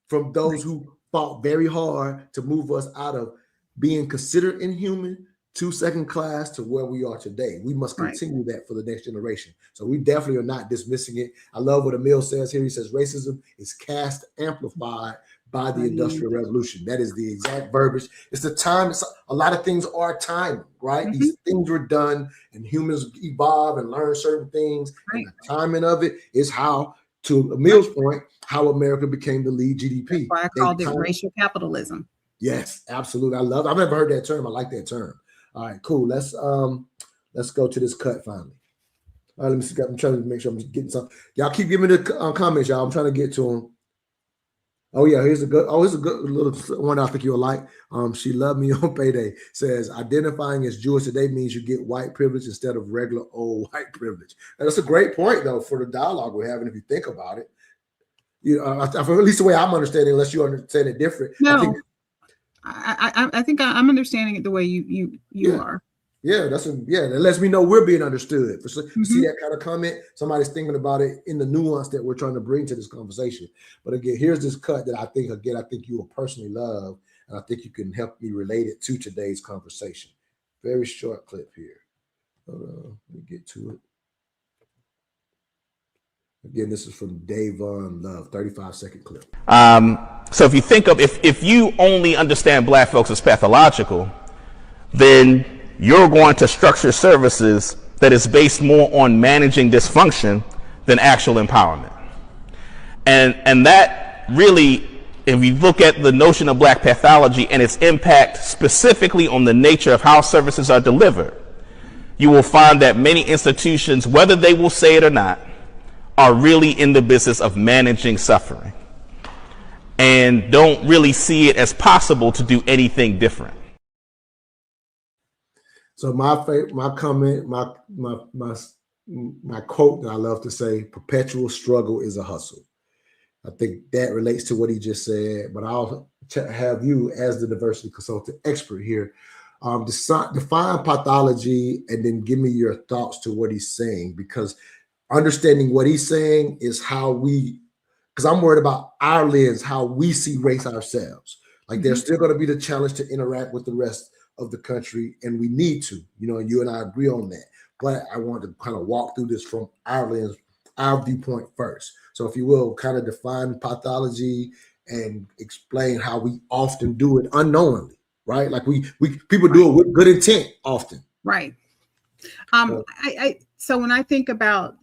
from those who fought very hard to move us out of being considered inhuman to second class to where we are today. We must continue that for the next generation. So we definitely are not dismissing it. I love what Emil says here. He says racism is cast amplified by the Industrial Revolution. That is the exact verbiage. It's the time. A lot of things are timing, right? These things were done, and humans evolve and learn certain things. And the timing of it is how, to Emil's point, how America became the lead GDP. That's why I called it racial capitalism. Yes, absolutely. I've never heard that term. I like that term. All right, cool. Let's go to this cut finally. All right, let me see. I'm trying to make sure I'm getting something. Y'all keep giving me the comments, y'all. I'm trying to get to them. Oh yeah, here's a good little one I think you'll like. She loved me on payday. Says identifying as Jewish today means you get white privilege instead of regular old white privilege. And that's a great point though for the dialogue we're having. If you think about it, at least the way I'm understanding, unless you understand it different. No. I think I'm understanding it the way you are. Yeah, that lets me know we're being understood. See that kind of comment? Somebody's thinking about it in the nuance that we're trying to bring to this conversation. But again, here's this cut that I think you will personally love, and I think you can help me relate it to today's conversation. Very short clip here. Hold on, let me get to it. Again, this is from Davon Love, 35-second clip. So if you think of, if you only understand Black folks as pathological, then you're going to structure services that is based more on managing dysfunction than actual empowerment. And that really, if you look at the notion of Black pathology and its impact specifically on the nature of how services are delivered, you will find that many institutions, whether they will say it or not, are really in the business of managing suffering and don't really see it as possible to do anything different. So my comment, my quote that I love to say: perpetual struggle is a hustle. I think that relates to what he just said, but I'll have you, as the diversity consultant expert here, define pathology and then give me your thoughts to what he's saying, because understanding what he's saying is how because I'm worried about our lens, how we see race ourselves. Like there's still going to be the challenge to interact with the rest of the country, and we need to, and you and I agree on that. But I want to kind of walk through this from our lens, our viewpoint first. So if you will, kind of define pathology and explain how we often do it unknowingly, right? Like we people do it with good intent often. Right. So when I think about,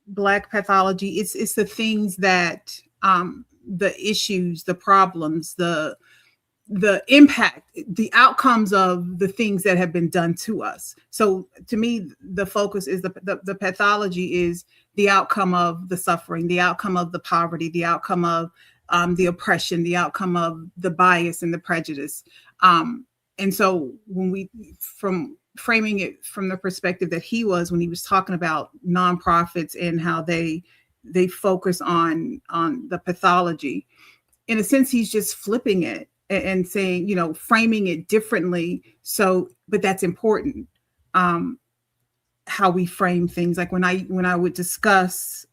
Black pathology, it's the things that, the issues, the problems, the impact, the outcomes of the things that have been done to us. So to me, the focus is the pathology is the outcome of the suffering, the outcome of the poverty, the outcome of the oppression, the outcome of the bias and the prejudice. And so when from framing it from the perspective that he was, when he was talking about nonprofits and how they focus on the pathology, in a sense, he's just flipping it and saying, framing it differently. So, but that's important. How we frame things. Like when I would discuss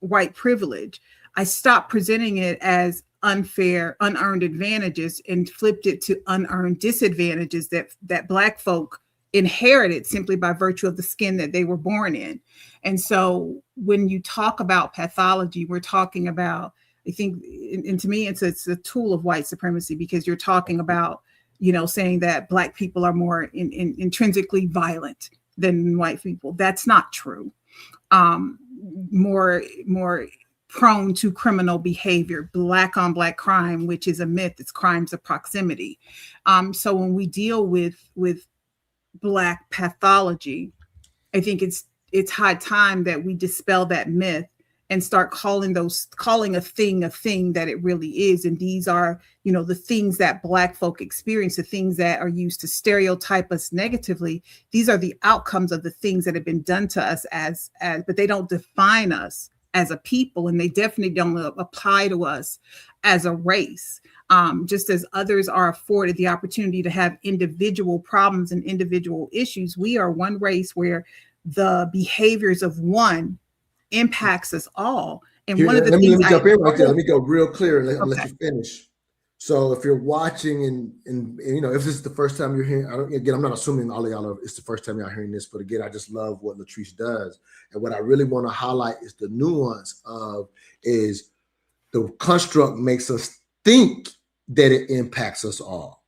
white privilege, I stopped presenting it as unfair, unearned advantages and flipped it to unearned disadvantages that Black folk inherited simply by virtue of the skin that they were born in. And so when you talk about pathology, we're talking about, I think, and to me, it's a tool of white supremacy, because you're talking about, saying that Black people are more intrinsically violent than white people. That's not true. More prone to criminal behavior, Black on Black crime, which is a myth. It's crimes of proximity. So when we deal with Black pathology, I think it's high time that we dispel that myth and start calling a thing that it really is. And these are, the things that Black folk experience, the things that are used to stereotype us negatively. These are the outcomes of the things that have been done to us but they don't define us as a people, and they definitely don't apply to us as a race. Just as others are afforded the opportunity to have individual problems and individual issues, we are one race where the behaviors of one impacts us all. And one of the let things me jump in right there. Let me go real clear and let you finish. So if you're watching and if this is the first time you're hearing, I'm not assuming all of y'all it's the first time y'all hearing this, but again, I just love what LaTrice does. And what I really want to highlight is the nuance is the construct makes us think that it impacts us all.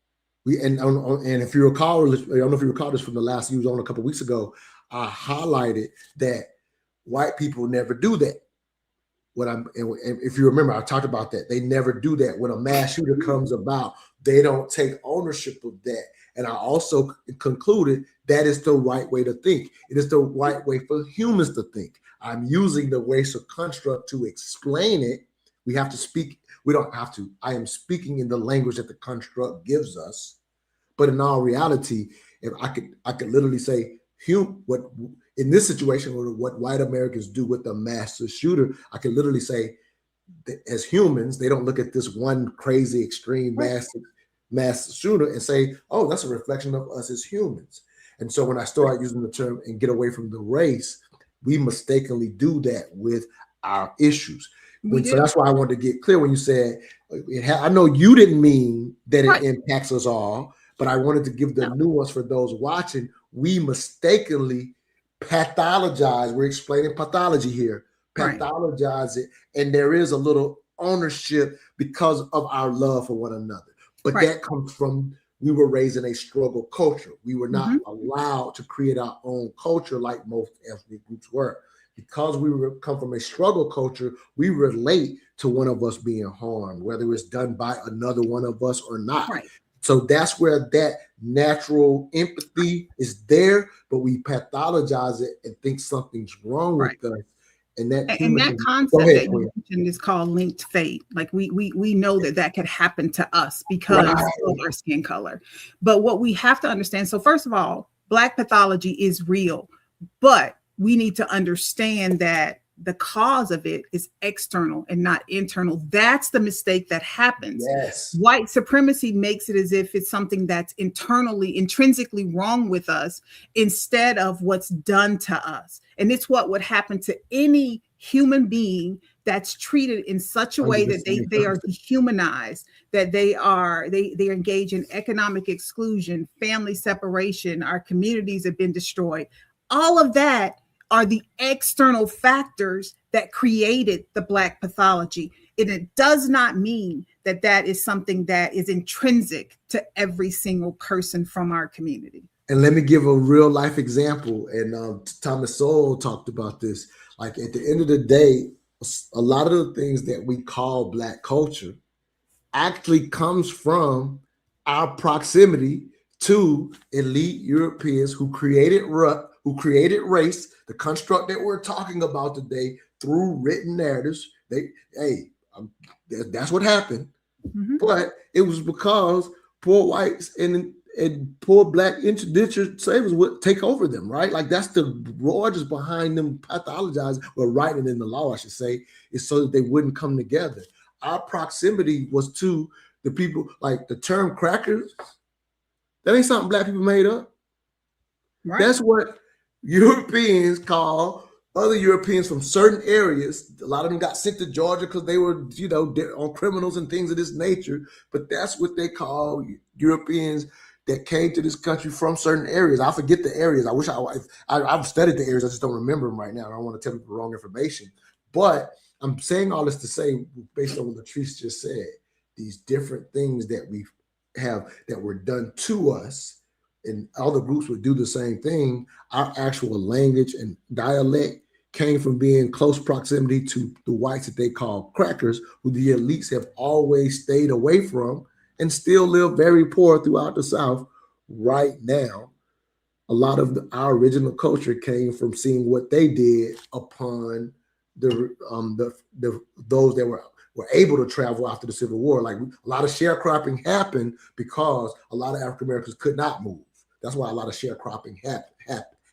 And if you recall, I don't know if you recall this from the last you was on a couple of weeks ago, I highlighted that white people never do that. And if you remember, I talked about that. They never do that. When a mass shooter comes about, they don't take ownership of that. And I also concluded that is the right way to think. It is the right way for humans to think. I'm using the racial construct to explain it. We have to speak. We don't have to. I am speaking in the language that the construct gives us. But in all reality, if I could literally say, what in this situation, what white Americans do with the mass shooter, I can literally say that as humans, they don't look at this one crazy, extreme mass shooter and say, oh, that's a reflection of us as humans. And so when I start using the term and get away from the race, we mistakenly do that with our issues. So that's why I wanted to get clear when you said, I know you didn't mean that it impacts us all, but I wanted to give the nuance for those watching. We mistakenly pathologize. We're explaining pathology here. Pathologize it, and there is a little ownership because of our love for one another. But that comes from we were raised in a struggle culture. We were not allowed to create our own culture like most ethnic groups were. Because we come from a struggle culture, we relate to one of us being harmed, whether it's done by another one of us or not. So that's where that natural empathy is there, but we pathologize it and think something's wrong with us. And that concept that you mentioned is called linked fate. Like we know that could happen to us because of our skin color. But what we have to understand, so first of all, Black pathology is real, but we need to understand that the cause of it is external and not internal. That's the mistake that happens. Yes. White supremacy makes it as if it's something that's intrinsically wrong with us instead of what's done to us. And it's what would happen to any human being that's treated in such a way that they are dehumanized, that they engage in economic exclusion, family separation, our communities have been destroyed. All of that are the external factors that created the Black pathology. And it does not mean that that is something that is intrinsic to every single person from our community. And let me give a real life example. And Thomas Sowell talked about this. Like at the end of the day, a lot of the things that we call Black culture actually comes from our proximity to elite Europeans who created race, the construct that we're talking about today, through written narratives. That's what happened. Mm-hmm. But it was because poor whites and poor Black indentured slaves would take over them, right? Like that's the orders behind them pathologizing, or writing in the law, I should say, is so that they wouldn't come together. Our proximity was to the people, like the term crackers. That ain't something Black people made up. Right. That's what Europeans call other Europeans from certain areas. A lot of them got sent to Georgia because they were, on criminals and things of this nature. But that's what they call Europeans that came to this country from certain areas. I forget the areas. I wish I've studied the areas. I just don't remember them right now. I don't want to tell people the wrong information. But I'm saying all this to say, based on what LaTrice just said, these different things that we have that were done to us, and other groups would do the same thing. Our actual language and dialect came from being close proximity to the whites that they call crackers, who the elites have always stayed away from and still live very poor throughout the South right now. A lot of our original culture came from seeing what they did upon those that were able to travel after the Civil War. Like a lot of sharecropping happened because a lot of African Americans could not move. That's why a lot of sharecropping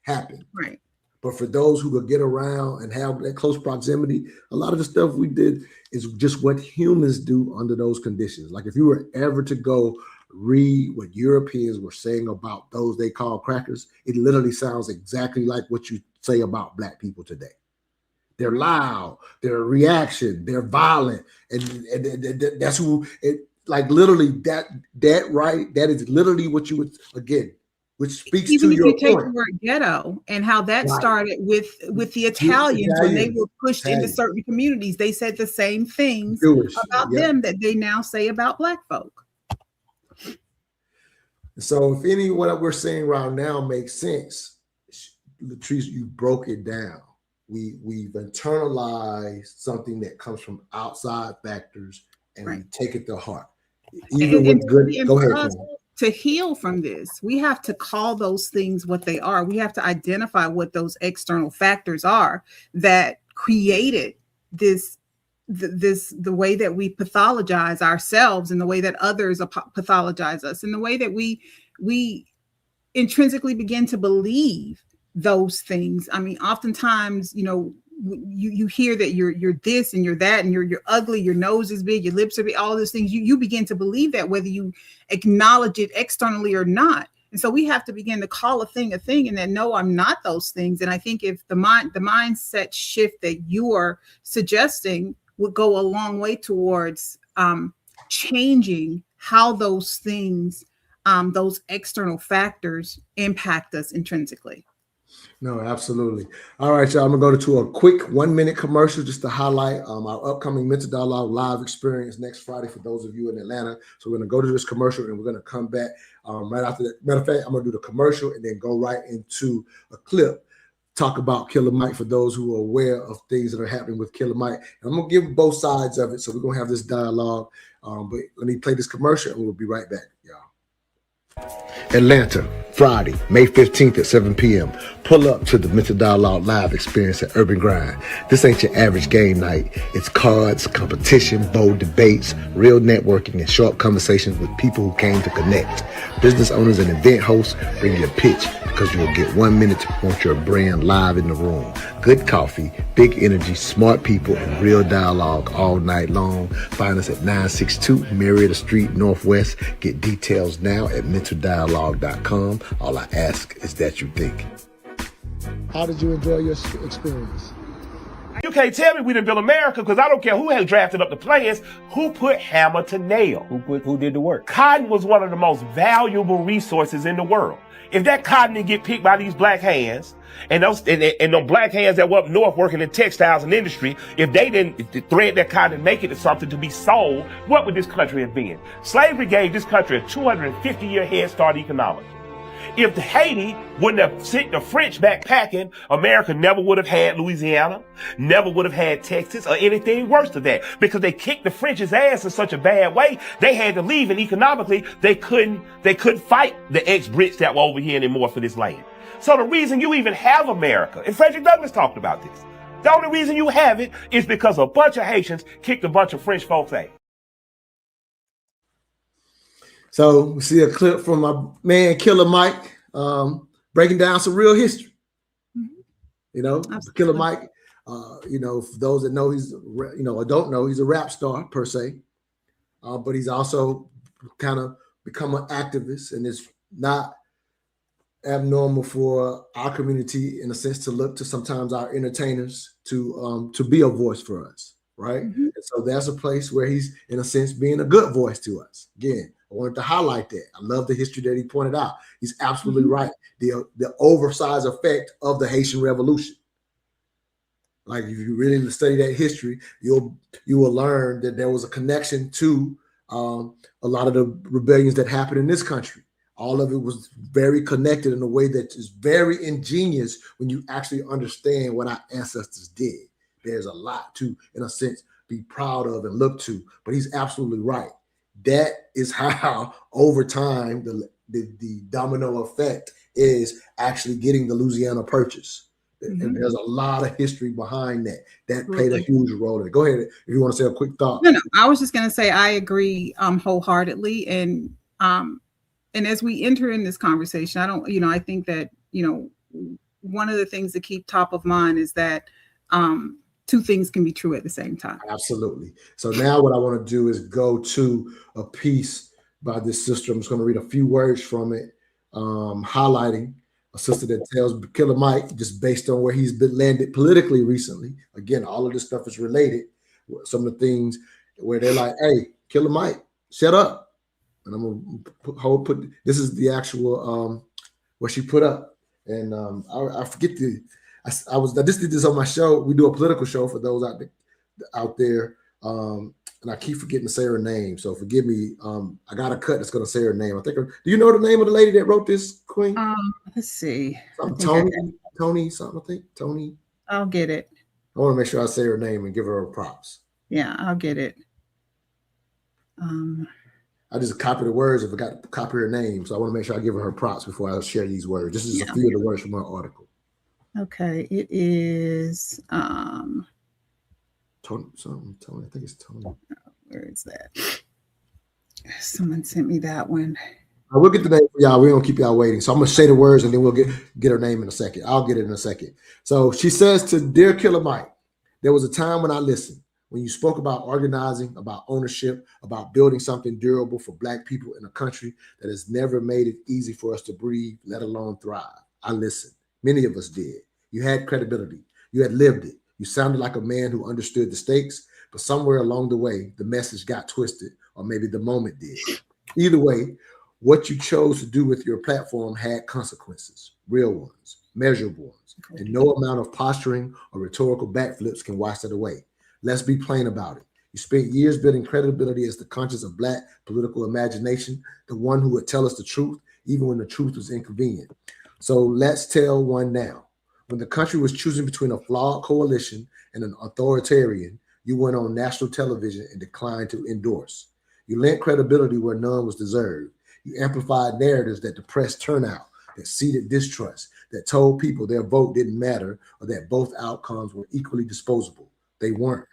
happened. Right. But for those who could get around and have that close proximity, a lot of the stuff we did is just what humans do under those conditions. Like if you were ever to go read what Europeans were saying about those they call crackers, it literally sounds exactly like what you say about Black people today. They're loud, they're reaction, they're violent, and that's who it, like literally that is literally what you would, again, which speaks even to if your you take point. the word ghetto and how that started with the Italians when they were pushed into certain communities, they said the same things about them that they now say about Black folk. So if any what we're saying right now makes sense, LaTrice, you broke it down. We've internalized something that comes from outside factors, and we take it to heart. Even with good, go ahead. To heal from this, we have to call those things what they are. We have to identify what those external factors are that created the way that we pathologize ourselves, and the way that others pathologize us, and the way that we intrinsically begin to believe those things. I mean, oftentimes, you hear that you're this and you're that, and you're ugly, your nose is big, your lips are big, all those things. You begin to believe that whether you acknowledge it externally or not. And so we have to begin to call a thing, and then no, I'm not those things. And I think if the mindset shift that you are suggesting would go a long way towards changing how those things, those external factors impact us intrinsically. No, absolutely. All right, y'all. I'm going to go to a quick 1-minute commercial just to highlight our upcoming Mental Dialogue live experience next Friday for those of you in Atlanta. So we're going to go to this commercial, and we're going to come back right after that. Matter of fact, I'm going to do the commercial and then go right into a clip, talk about Killer Mike for those who are aware of things that are happening with Killer Mike. And I'm going to give both sides of it, so we're going to have this dialogue. But let me play this commercial, and we'll be right back, y'all. Atlanta, Friday, May 15th at 7 p.m. Pull up to the Mental Dialogue Live experience at Urban Grind. This ain't your average game night. It's cards, competition, bold debates, real networking, and short conversations with people who came to connect. Business owners and event hosts, bring your pitch because you'll get 1 minute to promote your brand live in the room. Good coffee, big energy, smart people, and real dialogue all night long. Find us at 962 Marietta Street Northwest. Get details now at mentaldialogue.com. All I ask is that you think. How did you enjoy your experience? You can't tell me we didn't build America because I don't care who had drafted up the plans. Who put hammer to nail? Who did the work? Cotton was one of the most valuable resources in the world. If that cotton didn't get picked by these black hands, and those black hands that were up north working in textiles and industry, if they didn't thread that cotton and make it into something to be sold, what would this country have been? Slavery gave this country a 250-year head start economically. If Haiti wouldn't have sent the French back packing, America never would have had Louisiana, never would have had Texas, or anything worse than that. Because they kicked the French's ass in such a bad way, they had to leave, and economically, they couldn't fight the ex-Brits that were over here anymore for this land. So the reason you even have America, and Frederick Douglass talked about this, the only reason you have it is because a bunch of Haitians kicked a bunch of French folks' ass. So we see a clip from my man Killer Mike breaking down some real history. You know, absolutely. Killer Mike, you know, for those that know, he's, you know, or don't know, he's a rap star per se, but he's also kind of become an activist, and it's not abnormal for our community, in a sense, to look to sometimes our entertainers to be a voice for us, right? And so that's a place where he's, in a sense, being a good voice to us. Again, I wanted to highlight that. I love the history that he pointed out. He's absolutely right. The oversized effect of the Haitian Revolution. Like, if you really study that history, you will learn that there was a connection to a lot of the rebellions that happened in this country. All of it was very connected in a way that is very ingenious when you actually understand what our ancestors did. There's a lot to, in a sense, be proud of and look to. But he's absolutely right. That is how, over time, the domino effect is actually getting the Louisiana Purchase. And there's a lot of history behind that. That played a huge role in it. Go ahead if you want to say a quick thought. No, I was just going to say I agree wholeheartedly. And as we enter in this conversation, I think that, one of the things to keep top of mind is that two things can be true at the same time. Absolutely. So now what I want to do is go to a piece by this sister. I'm just going to read a few words from it, highlighting a sister that tells Killer Mike, just based on where he's been landed politically recently. Again, all of this stuff is related. Some of the things where they're like, hey, Killer Mike, shut up. And I'm going to put this is the actual what she put up. And I forget I just did this on my show. We do a political show for those out there. And I keep forgetting to say her name. So forgive me. I got a cut that's going to say her name. I think. Do you know the name of the lady that wrote this, Queen? Let's see. Tony, something, I think. Tony. I'll get it. I want to make sure I say her name and give her props. Yeah, I'll get it. I just copy the words if I got to copy her name. So I want to make sure I give her props before I share these words. This is a few of the words from her article. Okay, it is Tony. I think it's Tony. Where is that? Someone sent me that one. I will get the name for y'all. We don't keep y'all waiting. So I'm gonna say the words and then we'll get her name in a second. I'll get it in a second. So she says to Dear Killer Mike, there was a time when I listened, when you spoke about organizing, about ownership, about building something durable for Black people in a country that has never made it easy for us to breathe, let alone thrive. I listened. Many of us did. You had credibility. You had lived it. You sounded like a man who understood the stakes, but somewhere along the way, the message got twisted, or maybe the moment did. Either way, what you chose to do with your platform had consequences, real ones, measurable ones, and no amount of posturing or rhetorical backflips can wash that away. Let's be plain about it. You spent years building credibility as the conscience of Black political imagination, the one who would tell us the truth, even when the truth was inconvenient. So let's tell one now. When the country was choosing between a flawed coalition and an authoritarian, you went on national television and declined to endorse. You lent credibility where none was deserved. You amplified narratives that depressed turnout, that seeded distrust, that told people their vote didn't matter, or that both outcomes were equally disposable. They weren't.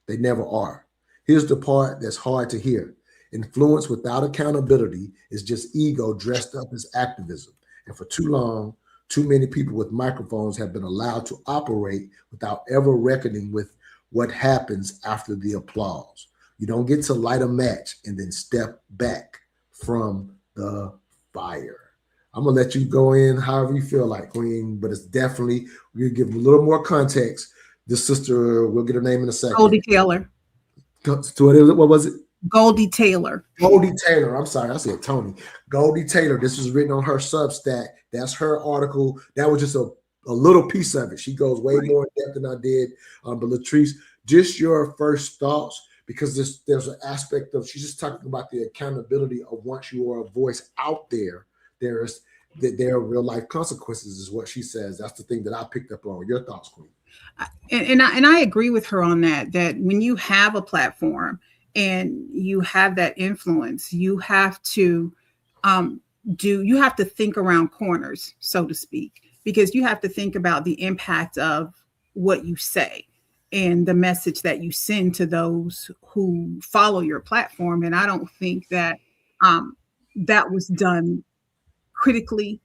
They never are. Here's the part that's hard to hear. Influence without accountability is just ego dressed up as activism. And for too long, too many people with microphones have been allowed to operate without ever reckoning with what happens after the applause. You don't get to light a match and then step back from the fire. I'm going to let you go in however you feel like, Queen, but it's definitely, we're going to give a little more context. This sister, we'll get her name in a second. Goldie Taylor. What was it? Goldie Taylor. Goldie Taylor. I'm sorry, I said Tony. Goldie Taylor. This was written on her Substack. That's her article. That was just a little piece of it. She goes way more in depth than I did. But LaTrice, just your first thoughts, because there's an aspect of, she's just talking about the accountability of once you are a voice out there, there are real life consequences, is what she says. That's the thing that I picked up on. Your thoughts, Queen? And I agree with her on that when you have a platform and you have that influence, you have to think around corners, so to speak, because you have to think about the impact of what you say and the message that you send to those who follow your platform. And I don't think that that was done critically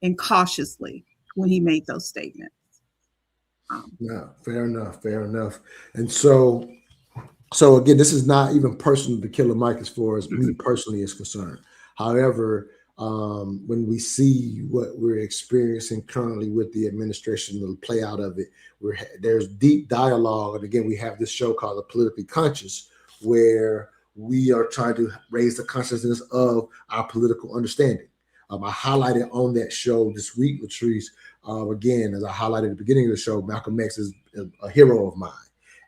and cautiously when he made those statements. No, fair enough. And so again, this is not even personal to Killer Mike as far as me personally is concerned. However, when we see what we're experiencing currently with the administration, the play out of it, there's deep dialogue. And again, we have this show called The Politically Conscious, where we are trying to raise the consciousness of our political understanding. I highlighted on that show this week, LaTrice, again, as I highlighted at the beginning of the show, Malcolm X is a hero of mine.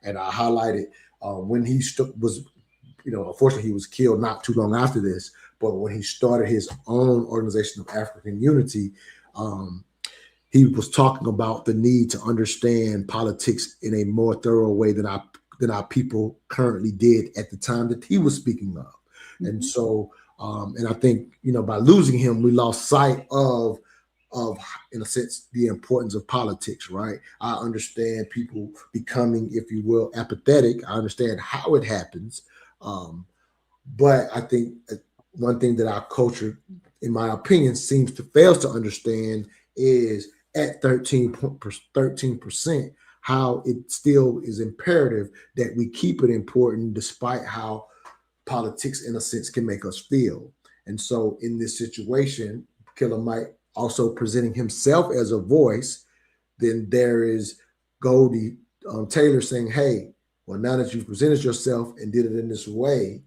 And I highlighted when he was, unfortunately, he was killed not too long after this, but when he started his own organization of African Unity, he was talking about the need to understand politics in a more thorough way than our people currently did at the time that he was speaking of. Mm-hmm. And so, and I think, by losing him, we lost sight of, in a sense, the importance of politics, right? I understand people becoming, if you will, apathetic. I understand how it happens. But I think one thing that our culture, in my opinion, fails to understand is at 13%, how it still is imperative that we keep it important despite how politics, in a sense, can make us feel. And so in this situation, Killer Mike also presenting himself as a voice, then there is Goldie Taylor saying, hey, well, now that you've presented yourself and did it in this way,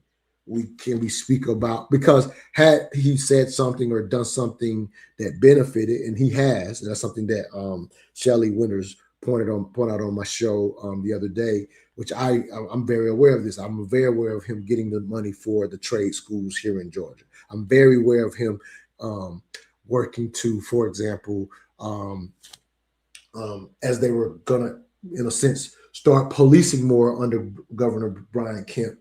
we speak about, because had he said something or done something that benefited, and he has, and that's something that Shelley Winters pointed out on my show the other day, which I'm very aware of this. I'm very aware of him getting the money for the trade schools here in Georgia. I'm very aware of him working to, for example, as they were gonna, in a sense, start policing more under Governor Brian Kemp.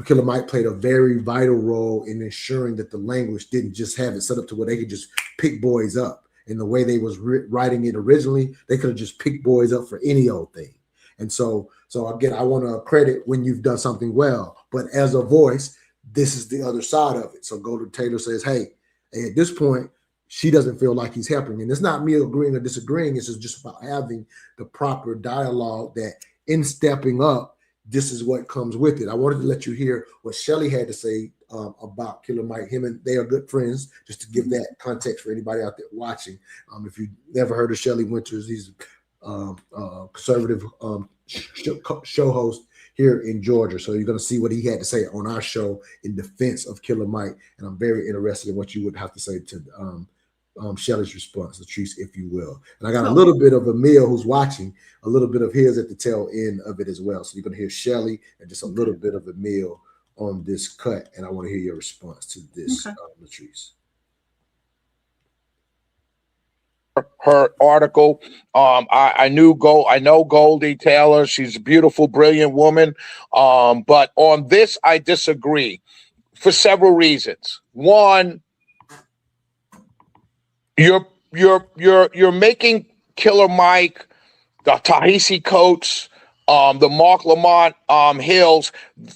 Killer Mike played a very vital role in ensuring that the language didn't just have it set up to where they could just pick boys up. In the way they was writing it originally, they could have just picked boys up for any old thing. And so again, I want to credit when you've done something well, but as a voice, this is the other side of it. So Goldie Taylor says, hey, at this point, she doesn't feel like he's helping. And it's not me agreeing or disagreeing. It's just about having the proper dialogue that in stepping up, this is what comes with it. I wanted to let you hear what Shelley had to say about Killer Mike. Him and they are good friends, just to give that context for anybody out there watching. If you've never heard of Shelley Winters, he's a conservative show host here in Georgia. So you're going to see what he had to say on our show in defense of Killer Mike. And I'm very interested in what you would have to say to Shelley's response, LaTrice, if you will. And I got a little bit of Emil who's watching, a little bit of his at the tail end of it as well. So you're going to hear Shelley and just a little bit of Emil on this cut. And I want to hear your response to this, LaTrice. Her article. I know Goldie Taylor. She's a beautiful, brilliant woman. But on this, I disagree for several reasons. One, you're making Killer Mike, the Ta-Nehisi Coates, the Mark Lamont Hills.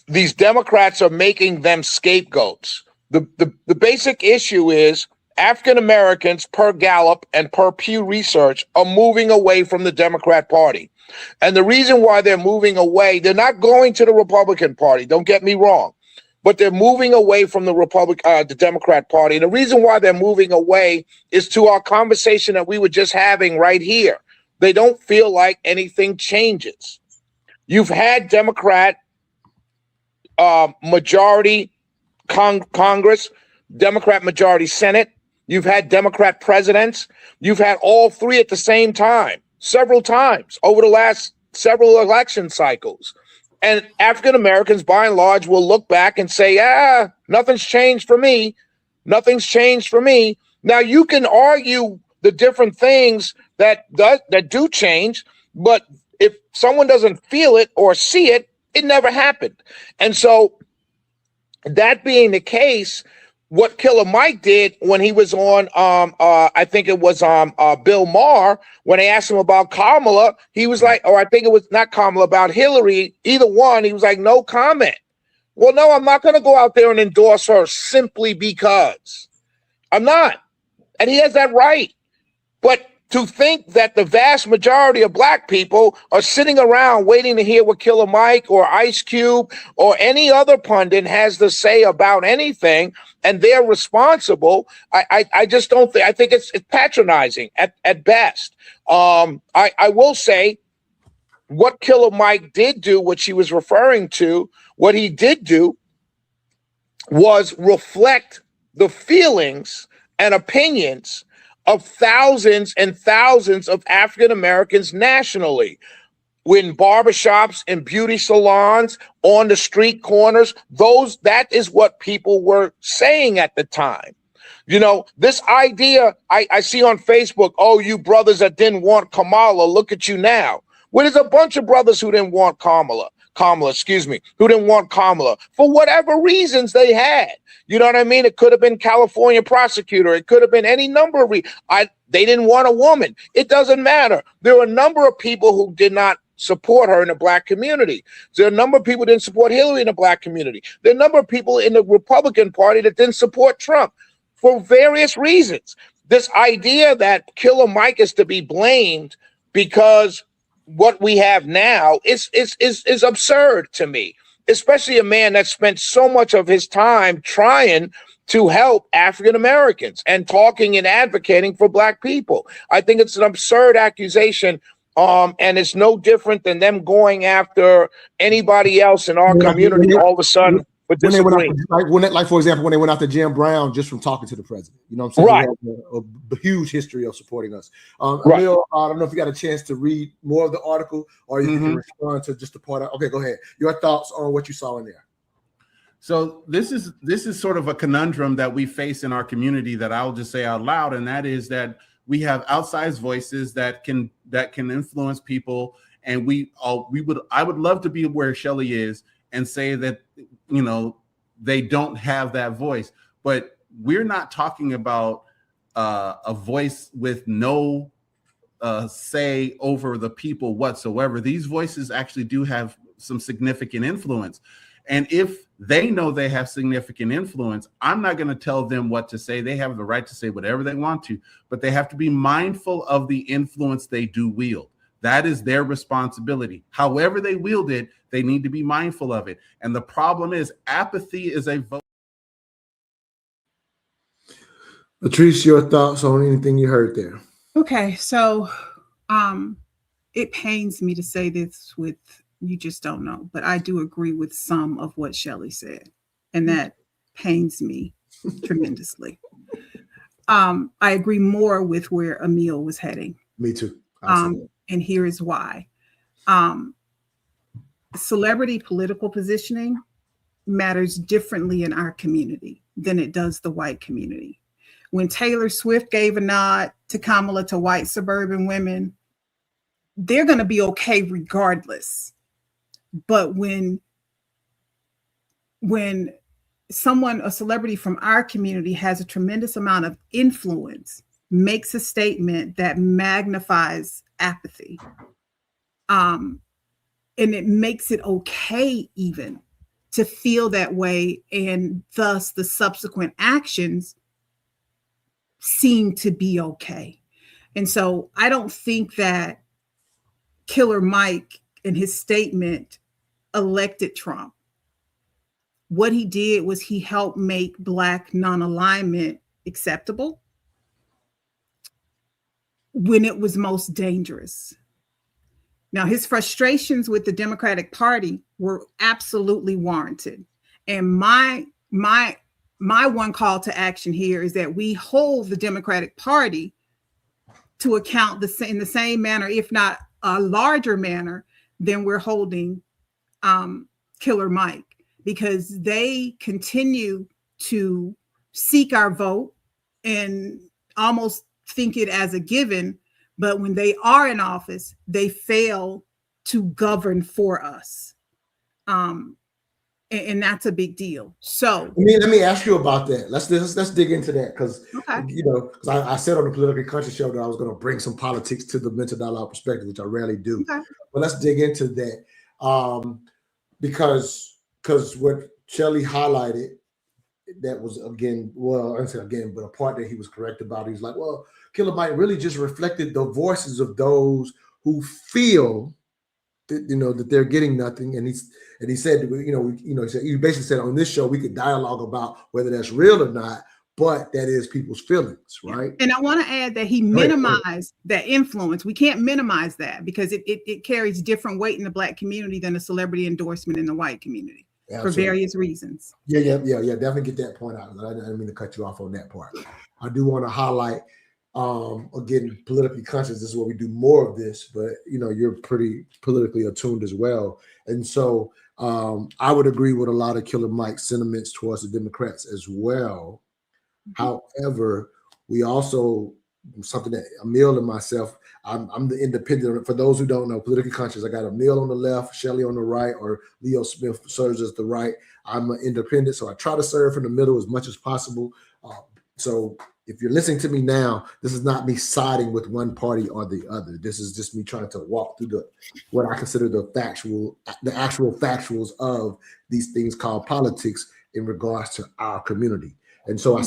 These Democrats are making them scapegoats. The basic issue is African Americans per Gallup and per Pew Research are moving away from the Democrat Party. And the reason why they're moving away, they're not going to the Republican Party, don't get me wrong, but they're moving away from the Democrat Party. And the reason why they're moving away is to our conversation that we were just having right here. They don't feel like anything changes. You've had Democrat majority Congress, Democrat majority Senate. You've had Democrat presidents. You've had all three at the same time, several times over the last several election cycles. And African Americans, by and large, will look back and say, nothing's changed for me. Nothing's changed for me. Now, you can argue the different things that do change, but if someone doesn't feel it or see it, it never happened. And so that being the case, what Killer Mike did when he was on, I think it was Bill Maher, when they asked him about Kamala, he was like, or I think it was not Kamala, about Hillary, either one, he was like, no comment. Well, no, I'm not going to go out there and endorse her simply because. I'm not. And he has that right. But to think that the vast majority of black people are sitting around waiting to hear what Killer Mike or Ice Cube or any other pundit has to say about anything, and they're responsible, I just don't think, I think it's patronizing at best. I will say what Killer Mike did do, what she was referring to, what he did do was reflect the feelings and opinions of thousands and thousands of African Americans nationally, in barbershops, in beauty salons, on the street corners. That is what people were saying at the time. You know, this idea I see on Facebook, oh, you brothers that didn't want Kamala, look at you now. Well, there's a bunch of brothers who didn't want Kamala, who didn't want Kamala for whatever reasons they had. You know what I mean? It could have been California prosecutor. It could have been any number of reasons. They didn't want a woman. It doesn't matter. There were a number of people who did not support her in the black community. There are a number of people who didn't support Hillary in the black community. There are a number of people in the Republican Party that didn't support Trump for various reasons. This idea that Killer Mike is to be blamed because what we have now is absurd to me, especially a man that spent so much of his time trying to help African Americans and talking and advocating for black people. I think it's an absurd accusation, and it's no different than them going after anybody else in our community all of a sudden. But for example, when they went after Jim Brown just from talking to the president, you know what I'm saying? Right. He has a huge history of supporting us. Right. Emil, I don't know if you got a chance to read more of the article or you can respond to just the part. Okay, go ahead. Your thoughts on what you saw in there. So this is sort of a conundrum that we face in our community that I'll just say out loud, and that is that we have outsized voices that can influence people, and I would love to be where Shelley is and say that, you know, they don't have that voice, but we're not talking about a voice with no say over the people whatsoever. These voices actually do have some significant influence. And if they know they have significant influence, I'm not going to tell them what to say. They have the right to say whatever they want to, but they have to be mindful of the influence they do wield. That is their responsibility. However they wield it, they need to be mindful of it. And the problem is apathy is a vote. LaTrice, your thoughts on anything you heard there? Okay, so it pains me to say this with you just don't know, but I do agree with some of what Shelley said, and that pains me tremendously. I agree more with where Emil was heading. Me too. And here is why. Celebrity political positioning matters differently in our community than it does the white community. When Taylor Swift gave a nod to Kamala to white suburban women, they're going to be okay regardless. But when a celebrity from our community has a tremendous amount of influence, makes a statement that magnifies apathy. And it makes it okay even to feel that way, and thus the subsequent actions seem to be okay. And so I don't think that Killer Mike in his statement elected Trump. What he did was he helped make Black non-alignment acceptable when it was most dangerous. Now, his frustrations with the Democratic Party were absolutely warranted. And my one call to action here is that we hold the Democratic Party to account in the same manner, if not a larger manner, than we're holding Killer Mike, because they continue to seek our vote and almost think it as a given. But when they are in office, they fail to govern for us. And that's a big deal. So let me ask you about that. Let's dig into that, because because I said on the Politically Conscious show that I was going to bring some politics to the mental dialogue perspective, which I rarely do. Okay. But let's dig into that, because what Shelley highlighted, that was but a part that he was correct about. He's like, well, Killer Mike really just reflected the voices of those who feel that, that they're getting nothing. And he said, he basically said on this show we could dialogue about whether that's real or not, but that is people's feelings, right? And I want to add that he minimized that influence. We can't minimize that, because it carries different weight in the Black community than a celebrity endorsement in the white community. Absolutely. For various reasons. Yeah. Definitely get that point out. I didn't mean to cut you off on that part. I do want to highlight, again, politically conscious. This is where we do more of this, but you're pretty politically attuned as well. And so I would agree with a lot of Killer Mike's sentiments towards the Democrats as well. Mm-hmm. However, we also, something that Emil and myself, I'm the independent. For those who don't know, politically conscious, I got Emil on the left, Shelley on the right, or Leo Smith serves as the right. I'm an independent, so I try to serve in the middle as much as possible. So if you're listening to me now, this is not me siding with one party or the other. This is just me trying to walk through what I consider the actual factuals of these things called politics in regards to our community. And so I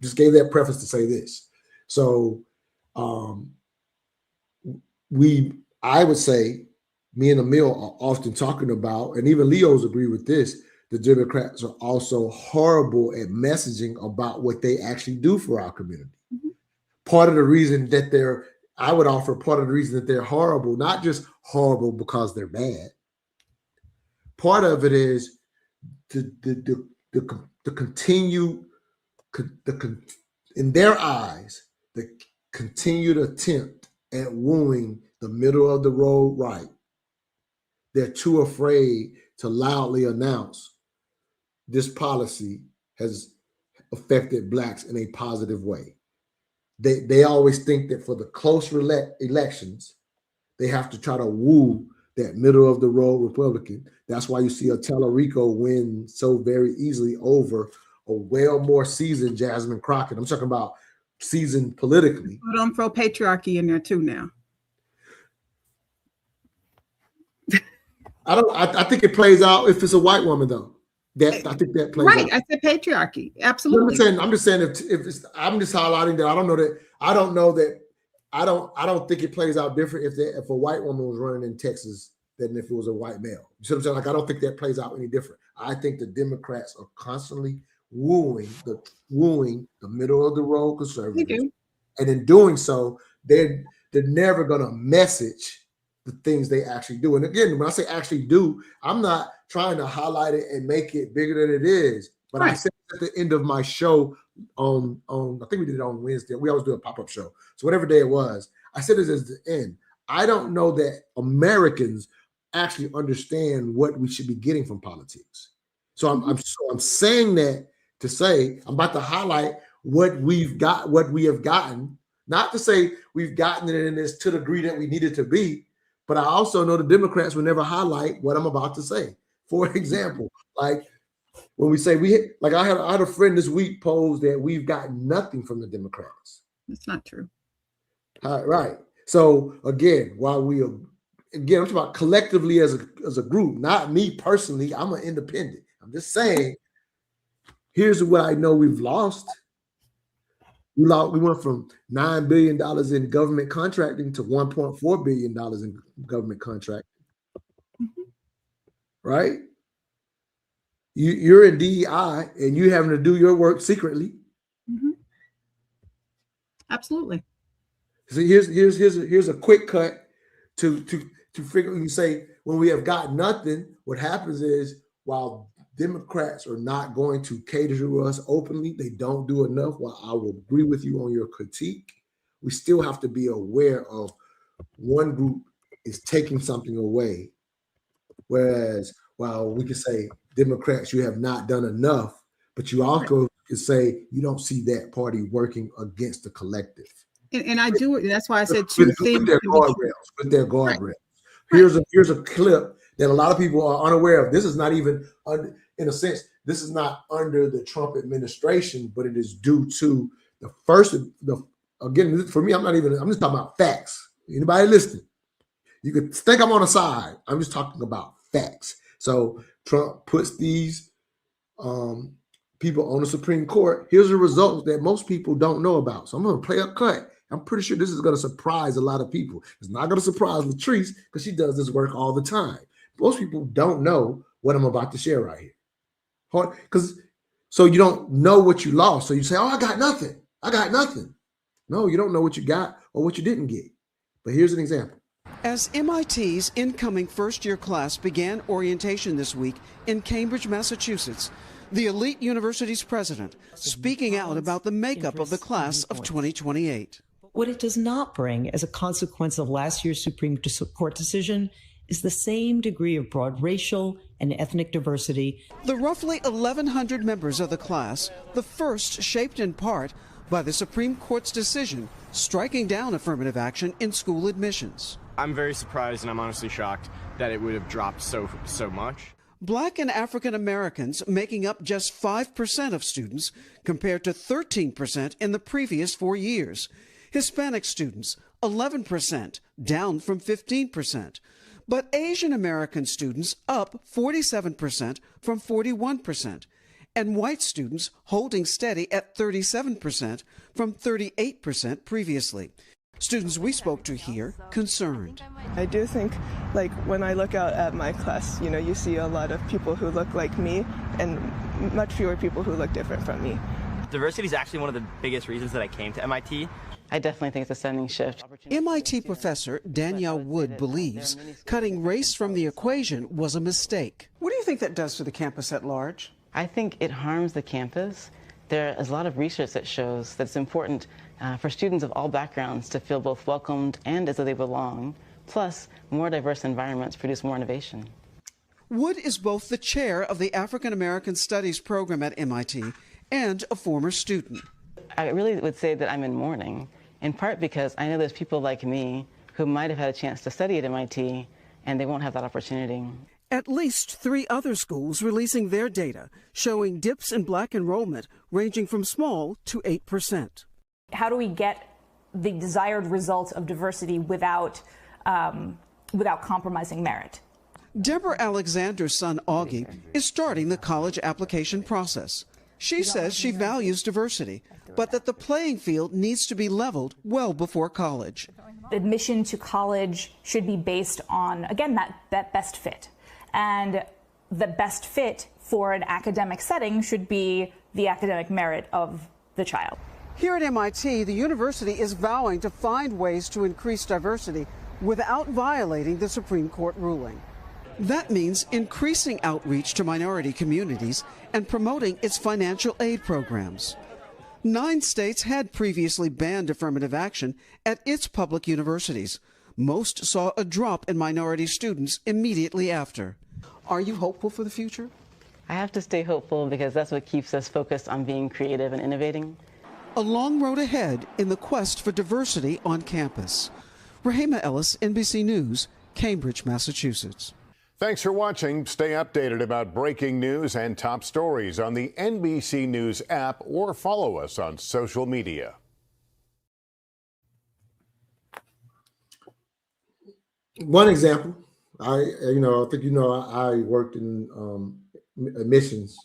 just gave that preface to say this. So I would say, me and Emil are often talking about, and even Leo's agree with this, the Democrats are also horrible at messaging about what they actually do for our community. Mm-hmm. Part of the reason that they're horrible, not just horrible because they're bad. Part of it is the continued, in their eyes, the continued attempt at wooing the middle of the road right. They're too afraid to loudly announce this policy has affected Blacks in a positive way. They always think that for the close elections, they have to try to woo that middle of the road Republican. That's why you see a Tellerico win so very easily over a well more seasoned Jasmine Crockett. I'm talking about seasoned politically. But don't throw patriarchy in there too now. I think it plays out if it's a white woman though. I think that plays right. out. I said patriarchy. Absolutely. I'm just saying if it's, I'm just highlighting that I don't think it plays out different if a white woman was running in Texas than if it was a white male. You see what I'm saying? Like I don't think that plays out any different. I think the Democrats are constantly wooing the middle of the road conservatives, and in doing so, they're never gonna message the things they actually do. And again, when I say actually do, I'm not trying to highlight it and make it bigger than it is. But right. I said at the end of my show on I think we did it on Wednesday. We always do a pop-up show. So whatever day it was, I said it as the end. I don't know that Americans actually understand what we should be getting from politics. So I'm saying that to say I'm about to highlight what we have gotten, not to say we've gotten it in this to the degree that we need it to be, but I also know the Democrats will never highlight what I'm about to say. For example, like when we say I had a friend this week pose that we've got nothing from the Democrats. It's not true. Right. So again, I'm talking about collectively as a group, not me personally. I'm an independent. I'm just saying, here's what I know we've lost. We went from $9 billion in government contracting to $1.4 billion in government contracting. Mm-hmm. Right? You're in DEI and you having to do your work secretly. Mm-hmm. Absolutely. So here's a quick cut to figure. You say when we have got nothing, what happens is while Democrats are not going to cater to us openly, they don't do enough. While I will agree with you on your critique, we still have to be aware of one group is taking something away. Whereas while we can say Democrats, you have not done enough, but you also can say you don't see that party working against the collective. And I do it. That's why I said two things. With their guardrails. Right. Here's a clip that a lot of people are unaware of. This is not even, in a sense, this is not under the Trump administration, but it is due to again, for me, I'm just talking about facts. Anybody listening? You could think I'm on the side. I'm just talking about facts. So Trump puts these people on the Supreme Court. Here's the results that most people don't know about. So I'm going to play a cut. I'm pretty sure this is going to surprise a lot of people. It's not going to surprise LaTrice because she does this work all the time. Most people don't know what I'm about to share right here. So you don't know what you lost. So you say, oh, I got nothing. I got nothing. No, you don't know what you got or what you didn't get. But here's an example. As MIT's incoming first-year class began orientation this week in Cambridge, Massachusetts, the elite university's president speaking out about the makeup of the class of 2028. What it does not bring as a consequence of last year's Supreme Court decision is the same degree of broad racial and ethnic diversity. The roughly 1,100 members of the class, the first shaped in part by the Supreme Court's decision striking down affirmative action in school admissions. I'm very surprised and I'm honestly shocked that it would have dropped so much. Black and African Americans making up just 5% of students compared to 13% in the previous 4 years. Hispanic students, 11%, down from 15%. But Asian American students up 47% from 41%. And white students holding steady at 37% from 38% previously. Students we spoke to here concerned. I do think, like, when I look out at my class, you see a lot of people who look like me and much fewer people who look different from me. Diversity is actually one of the biggest reasons that I came to MIT. I definitely think it's a sending shift. MIT professor Danielle Wood believes cutting race from the equation was a mistake. What do you think that does to the campus at large? I think it harms the campus. There is a lot of research that shows that it's important for students of all backgrounds to feel both welcomed and as though they belong. Plus, more diverse environments produce more innovation. Wood is both the chair of the African American Studies program at MIT and a former student. I really would say that I'm in mourning, in part because I know there's people like me who might have had a chance to study at MIT and they won't have that opportunity. At least 3 other schools releasing their data showing dips in black enrollment ranging from small to 8%. How do we get the desired results of diversity without compromising merit? Deborah Alexander's son, Augie, is starting the college application process. She says she values diversity, but that the playing field needs to be leveled well before college. Admission to college should be based on, again, that best fit. And the best fit for an academic setting should be the academic merit of the child. Here at MIT, the university is vowing to find ways to increase diversity without violating the Supreme Court ruling. That means increasing outreach to minority communities and promoting its financial aid programs. 9 states had previously banned affirmative action at its public universities. Most saw a drop in minority students immediately after. Are you hopeful for the future? I have to stay hopeful because that's what keeps us focused on being creative and innovating. A long road ahead in the quest for diversity on campus. Rahema Ellis, NBC News, Cambridge, Massachusetts. Thanks for watching. Stay updated about breaking news and top stories on the NBC News app or follow us on social media. One example, I think I worked in admissions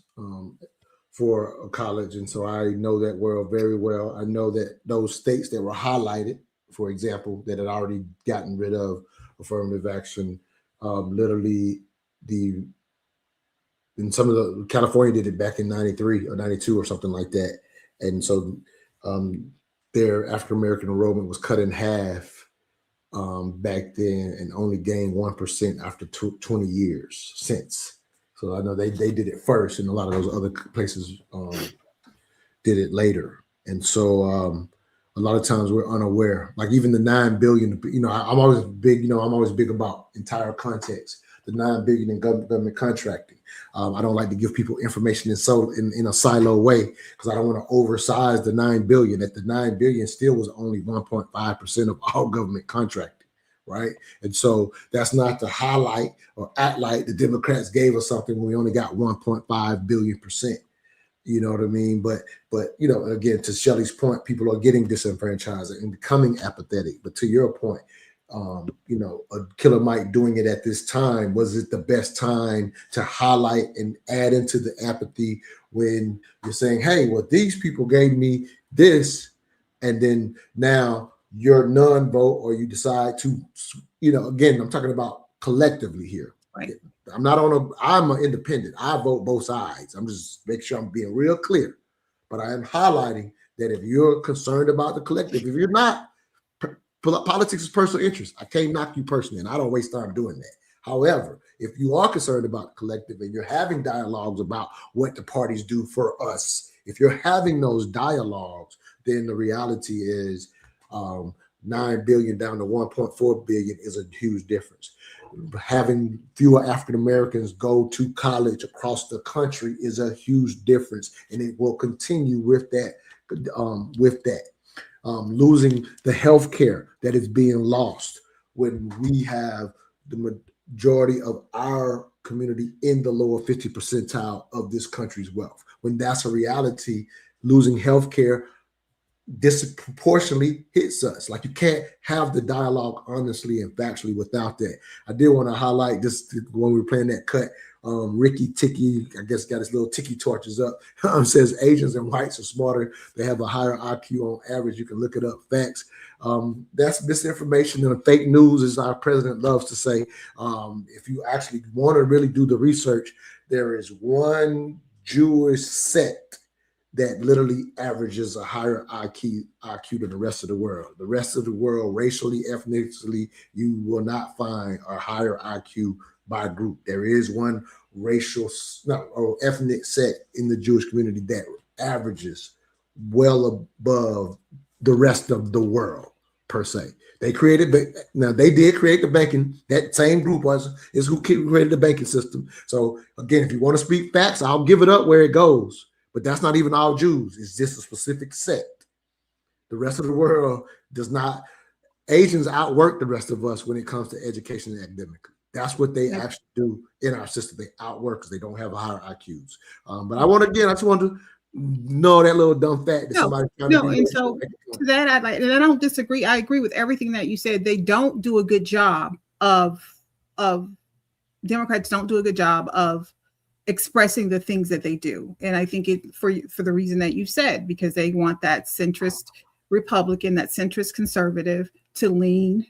for a college, and so I know that world very well. I know that those states that were highlighted, for example, that had already gotten rid of affirmative action, literally in some of the California did it back in 93 or 92 or something like that, and so their African American enrollment was cut in half back then, and only gained 1% after 20 years since. So I know they did it first, and a lot of those other places did it later. And so a lot of times we're unaware. Like even the 9 billion, I'm always big about entire context. The 9 billion in government contracting. I don't like to give people information in a silo way, because I don't want to oversize the 9 billion. That the 9 billion still was only 1.5% of all government contracting, right? And so that's not to highlight or act like the Democrats gave us something when we only got 1.5 billion%. You know what I mean? But again, to Shelley's point, people are getting disenfranchised and becoming apathetic. But to your point, a Killer Mike doing it at this time, was it the best time to highlight and add into the apathy when you're saying, hey, well, these people gave me this, and then now you're non-vote, or you decide to, again, I'm talking about collectively here. Right. I'm an independent. I vote both sides. I'm just making sure I'm being real clear. But I am highlighting that if you're concerned about the collective, if you're not, politics is personal interest. I can't knock you personally, and I don't waste time doing that. However, if you are concerned about the collective and you're having dialogues about what the parties do for us, if you're having those dialogues, then the reality is 9 billion down to 1.4 billion is a huge difference. Having fewer African Americans go to college across the country is a huge difference, and it will continue with that. Losing the health care that is being lost when we have the majority of our community in the lower 50 percentile of this country's wealth. When that's a reality, losing health care disproportionately hits us. Like, you can't have the dialogue honestly and factually without that. I did want to highlight this when we were playing that cut. Ricky Tiki, I guess, got his little tiki torches up. Says Asians and whites are smarter. They have a higher IQ on average. You can look it up. Facts. That's misinformation and fake news, as our president loves to say. If you actually want to really do the research, there is one Jewish sect that literally averages a higher IQ than the rest of the world. The rest of the world, racially, ethnically, you will not find a higher IQ by group. There is one racial or ethnic sect in the Jewish community that averages well above the rest of the world, per se. They did create the banking. That same group is who created the banking system. So again, if you want to speak facts, I'll give it up where it goes. But that's not even all Jews. It's just a specific sect. The rest of the world does not. Asians outwork the rest of us when it comes to education and academically. That's what they actually do in our system. They outwork because they don't have higher IQs. But I just want to know that little dumb fact that somebody's trying to do. And so to that, I don't disagree. I agree with everything that you said. They don't do a good job of Democrats don't do a good job of expressing the things that they do. And I think it for the reason that you said, because they want that centrist Republican, that centrist conservative to lean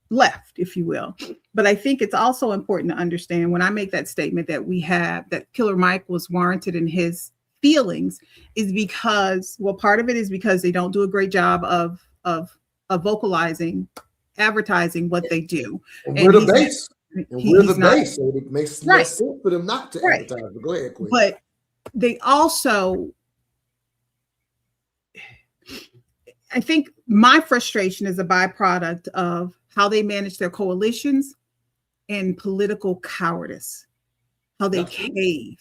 left, if you will. But I think it's also important to understand when I make that statement that Killer Mike was warranted in his feelings is because, well, part of it is because they don't do a great job of vocalizing, advertising what they do. And we're the base. We're the base, so it makes less sense for them not to advertise. But go ahead, Queen. But they also, I think my frustration is a byproduct of how they manage their coalitions and political cowardice, how they cave.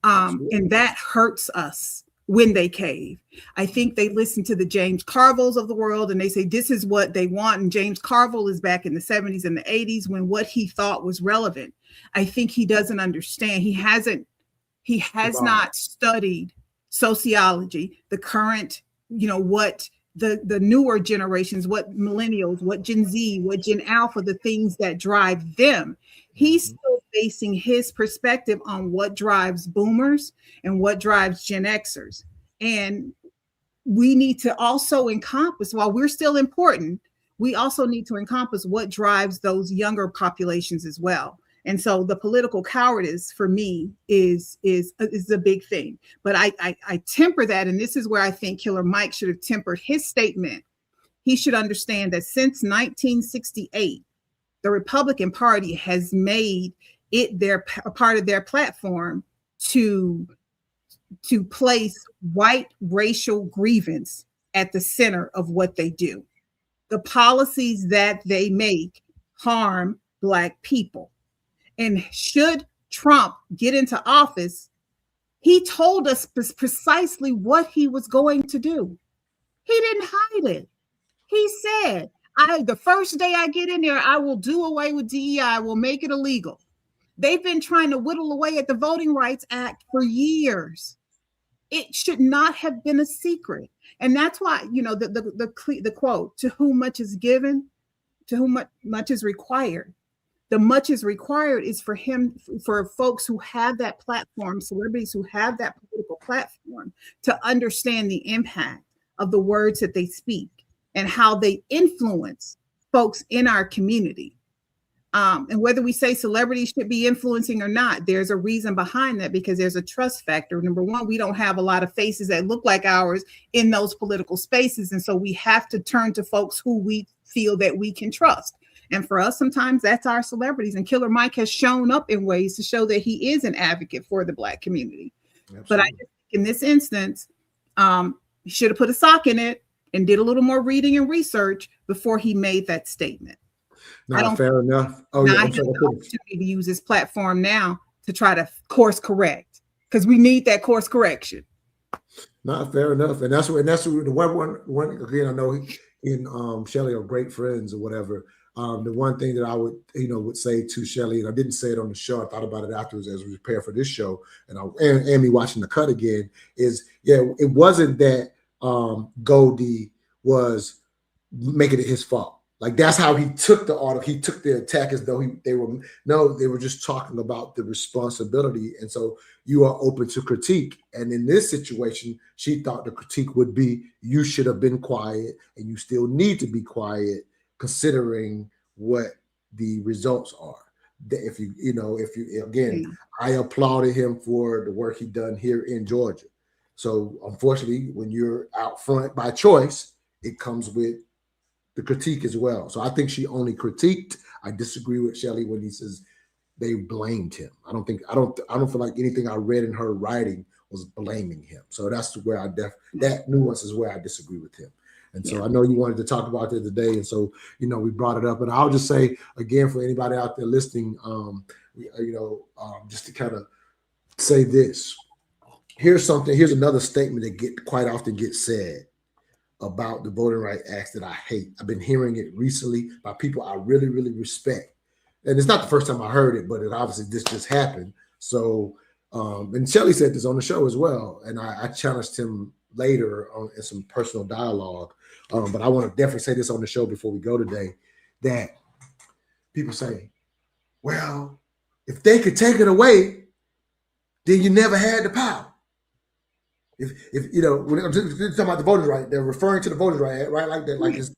And that hurts us when they cave. I think they listen to the James Carvilles of the world and they say, this is what they want. And James Carville is back in the 70s and the 80s when what he thought was relevant I think he doesn't understand. He has not studied sociology, the current, what the newer generations, what millennials, what Gen Z, what Gen Alpha, the things that drive them. He's still basing his perspective on what drives boomers and what drives Gen Xers. And we need to also encompass, while we're still important, we also need to encompass what drives those younger populations as well. And so the political cowardice for me is a big thing. But I temper that, and this is where I think Killer Mike should have tempered his statement. He should understand that since 1968, the Republican Party has made it a part of their platform to place white racial grievance at the center of what they do. The policies that they make harm Black people. And should Trump get into office, he told us precisely what he was going to do. He didn't hide it. He said, the first day I get in there, I will do away with DEI. I will make it illegal. They've been trying to whittle away at the Voting Rights Act for years. It should not have been a secret. And that's why, the quote, to whom much is given, to whom much is required. The much is required is for folks who have that platform, celebrities who have that political platform, to understand the impact of the words that they speak and how they influence folks in our community. And whether we say celebrities should be influencing or not, there's a reason behind that, because there's a trust factor. Number one, we don't have a lot of faces that look like ours in those political spaces. And so we have to turn to folks who we feel that we can trust. And for us, sometimes that's our celebrities. And Killer Mike has shown up in ways to show that he is an advocate for the Black community. Absolutely. But I think in this instance, he should have put a sock in it and did a little more reading and research before he made that statement. Not fair enough. Oh, yeah, I have the opportunity to use this platform now to try to course correct, because we need that course correction. Not fair enough. And that's the one again, I know he and Shelley are great friends or whatever. The one thing that I would say to Shelley, and I didn't say it on the show, I thought about it afterwards as we prepare for this show, and me watching the cut again, is it wasn't that Goldie was making it his fault. Like, that's how he took the order. He took the attack as though they were just talking about the responsibility. And so you are open to critique. And in this situation, she thought the critique would be, you should have been quiet, and you still need to be quiet, considering what the results are. If you again, I applauded him for the work he done here in Georgia. So unfortunately, when you're out front by choice, it comes with the critique as well. So I think she only critiqued. I disagree with Shelley when he says they blamed him. I don't feel like anything I read in her writing was blaming him. So that's where that nuance is where I disagree with him. And so I know you wanted to talk about it today, and so we brought it up. And I'll just say again, for anybody out there listening, just to kind of say this. Here's another statement that quite often gets said about the Voting Rights Act that I hate. I've been hearing it recently by people I really, really respect. And it's not the first time I heard it, but this just happened. So, and Shelley said this on the show as well. And I challenged him later in some personal dialogue. But I want to definitely say this on the show before we go today, that people say, well, if they could take it away, then you never had the power. If when they're talking about the voting right, they're referring to the voting right, like that, like it's,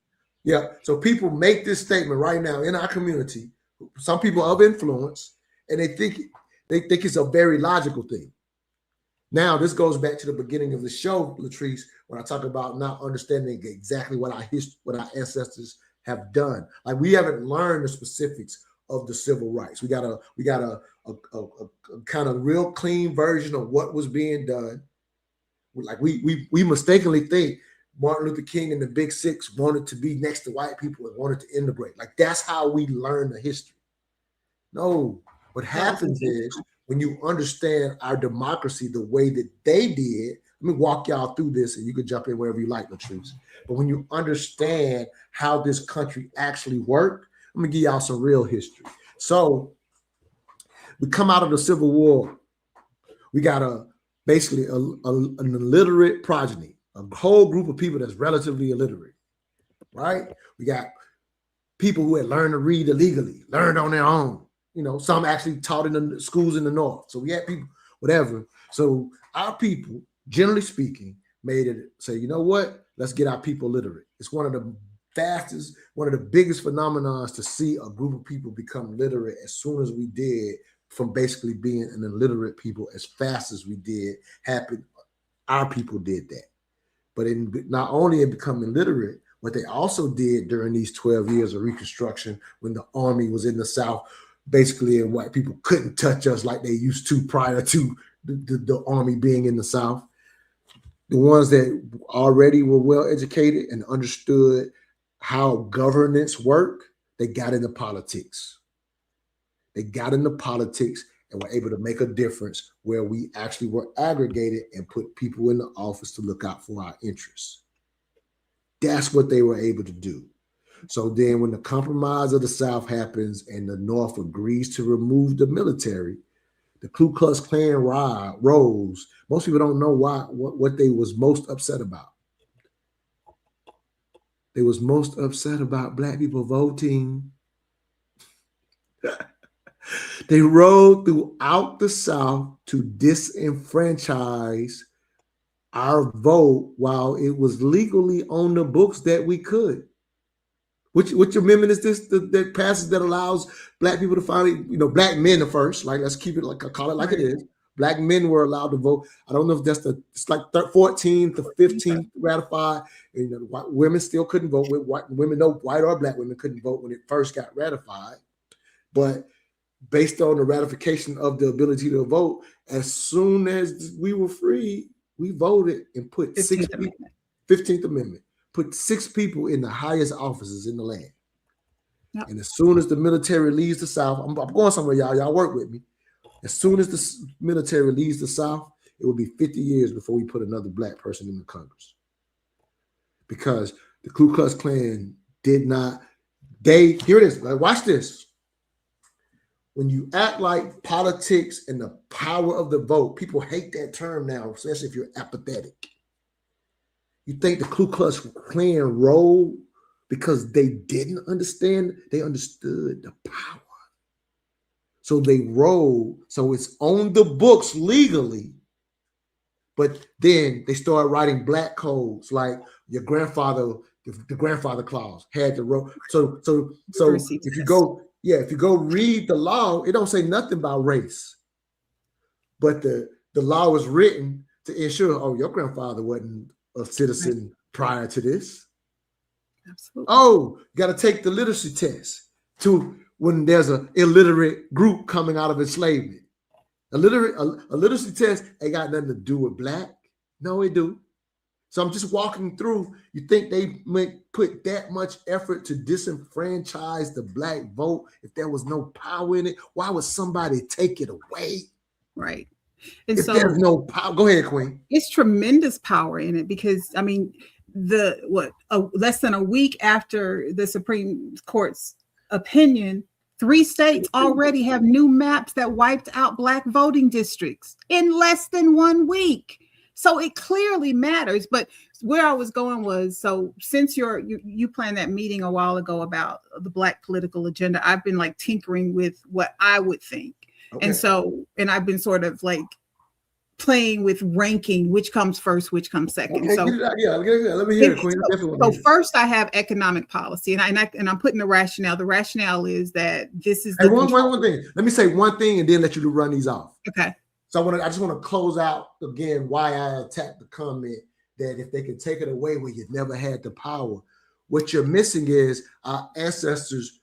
So people make this statement right now in our community. Some people of influence, and they think it's a very logical thing. Now, this goes back to the beginning of the show, LaTrice, when I talk about not understanding exactly what our ancestors have done. Like, we haven't learned the specifics of the civil rights. We got a kind of real clean version of what was being done. Like, we mistakenly think Martin Luther King and the Big Six wanted to be next to white people and wanted to integrate. Like, that's how we learn the history. No, what happens is, when you understand our democracy the way that they did, let me walk y'all through this, and you can jump in wherever you like, LaTrice. But when you understand how this country actually worked, let me give y'all some real history. So We come out of the Civil War. We got basically an illiterate progeny, a whole group of people that's relatively illiterate, right? We got people who had learned to read illegally, learned on their own. You know, some actually taught in the schools in the North. So we had people, whatever. So our people, generally speaking, made it say, you know what? Let's get our people literate. It's one of the fastest, one of the biggest phenomenons to see a group of people become literate as soon as we did, from basically being an illiterate people as fast as we did happen. Our people did that. But in not only in becoming literate, what they also did during these 12 years of Reconstruction, when the Army was in the South, basically, and white people couldn't touch us like they used to prior to the Army being in the South. The ones that already were well educated and understood how governance work, they got into politics. They got into politics and were able to make a difference where we actually were aggregated and put people in the office to look out for our interests. That's what they were able to do. So then when the compromise of the South happens and the North agrees to remove the military, the Ku Klux Klan rose. Most people don't know what they was most upset about. They was most upset about Black people voting. They rode throughout the South to disenfranchise our vote while it was legally on the books that we could. Which amendment is this that passes that allows Black people to finally, Black men the first, like let's keep it like call it like it is. Black men were allowed to vote. I don't know if it's like 14th to 15th ratified. And, white women still couldn't vote. White women, no white or Black women couldn't vote when it first got ratified. But based on the ratification of the ability to vote, as soon as we were free, we voted and put 15th Amendment, put 6 people in the highest offices in the land. Yep. And as soon as the military leaves the South, I'm going somewhere, y'all work with me. As soon as the military leaves the South, it will be 50 years before we put another Black person in the Congress. Because the Ku Klux Klan did not, here it is, watch this. When you act like politics and the power of the vote, people hate that term now, especially if you're apathetic. You think the Ku Klux Klan rolled because they didn't understand? They understood the power. So they rolled. So it's on the books legally. But then they started writing black codes like your grandfather, the grandfather clause had to roll. So if you go read the law, it don't say nothing about race. But the law was written to ensure, your grandfather wasn't a citizen prior to this. Absolutely. You got to take the literacy test to when there's an illiterate group coming out of enslavement. A literacy test ain't got nothing to do with Black. No, it do. So I'm just walking through. You think they might put that much effort to disenfranchise the Black vote if there was no power in it? Why would somebody take it away? Right. And if there's no power, go ahead, Queen. It's tremendous power in it because, less than a week after the Supreme Court's opinion, 3 states already have new maps that wiped out Black voting districts in less than 1 week. So it clearly matters. But where I was going was, so since you planned that meeting a while ago about the Black political agenda, I've been like tinkering with what I would think. Okay. And I've been sort of like playing with ranking which comes first, which comes second. Okay, let me hear it, Queen. So first I have economic policy, and I'm putting the rationale. The rationale is that this is one thing. Let me say one thing and then let you run these off. Okay. So I just want to close out again why I attacked the comment that if they can take it away when you never had the power. What you're missing is our ancestors,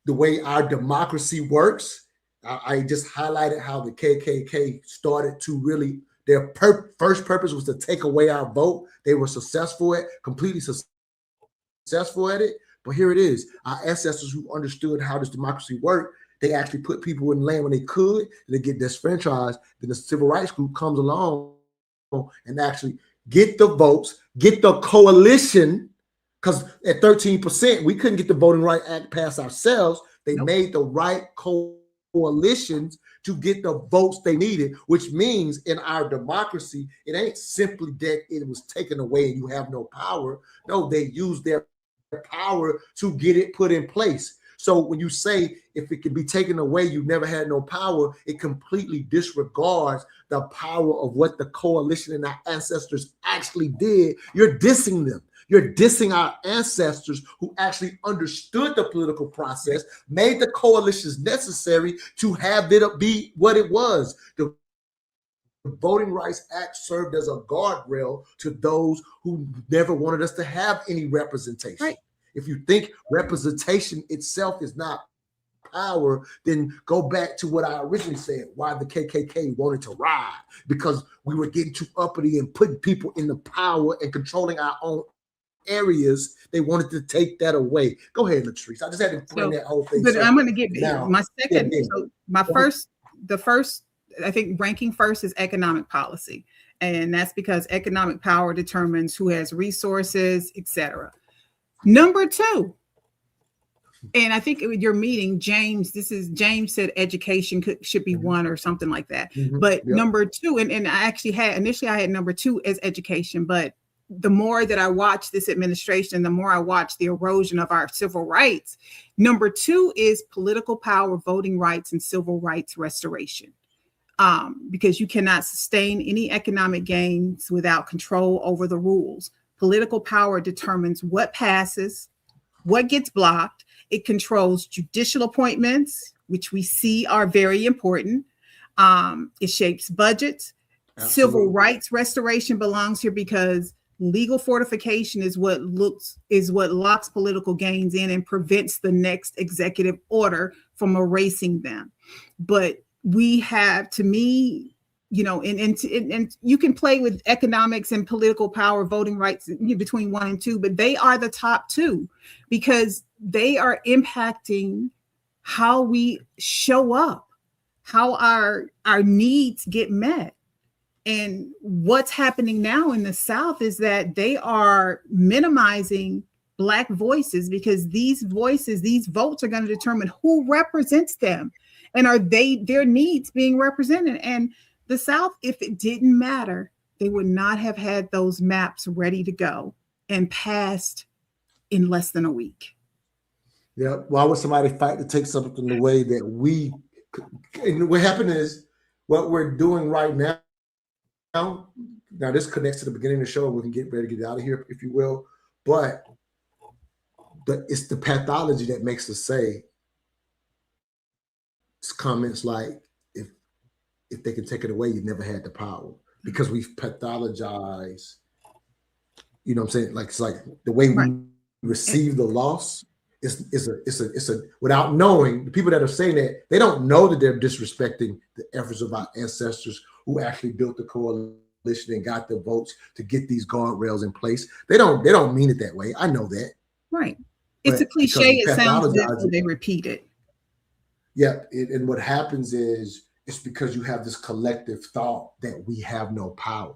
the way our democracy works. I just highlighted how the KKK started to really, their first purpose was to take away our vote. They were successful completely successful at it. But here it is. Our ancestors who understood how this democracy worked, they actually put people in land when they could, they get disenfranchised. Then the civil rights group comes along and actually get the votes, get the coalition, because at 13%, we couldn't get the Voting Rights Act passed ourselves. They made the right coalitions to get the votes they needed, which means in our democracy, it ain't simply that it was taken away and you have no power. No, they used their power to get it put in place. So when you say if it can be taken away, you never had no power, it completely disregards the power of what the coalition and our ancestors actually did. You're dissing them. You're dissing our ancestors who actually understood the political process, made the coalitions necessary to have it be what it was. The Voting Rights Act served as a guardrail to those who never wanted us to have any representation. Right. If you think representation itself is not power, then go back to what I originally said, why the KKK wanted to ride, because we were getting too uppity and putting people in the power and controlling our own areas. They wanted to take that away. Go ahead, LaTrice. I just had to bring that whole thing. But I'm going to get now, my second. So the first, I think ranking first is economic policy. And that's because economic power determines who has resources, etc. Number two, and I think with your meeting, James said education should be one or something like that. But number two, and I actually initially I had number two as education, but the more that I watch this administration, the more I watch the erosion of our civil rights. Number two is political power, voting rights, and civil rights restoration. Because you cannot sustain any economic gains without control over the rules. Political power determines what passes, what gets blocked. It controls judicial appointments, which we see are very important. It shapes budgets. Absolutely. Civil rights restoration belongs here because legal fortification is what locks political gains in and prevents the next executive order from erasing them. But we have, to me, and you can play with economics and political power, voting rights between 1 and 2, but they are the top two because they are impacting how we show up, how our needs get met. And what's happening now in the South is that they are minimizing Black voices because these votes are going to determine who represents them and are their needs being represented. And the South, if it didn't matter, they would not have had those maps ready to go and passed in less than a week. Yeah. Why would somebody fight to take something away that we? And what happened is what we're doing right now. Now this connects to the beginning of the show. We can get ready to get out of here, if you will. But it's the pathology that makes us say comments like, if they can take it away, you never had the power, because we've pathologized. You know what I'm saying? Like, it's like the way we receive the loss is a without knowing. The people that are saying that, they don't know that they're disrespecting the efforts of our ancestors who actually built the coalition and got the votes to get these guardrails in place. They don't mean it that way. I know that. Right. It's a cliche. It sounds good, so they repeat it. Yeah. And what happens is, it's because you have this collective thought that we have no power.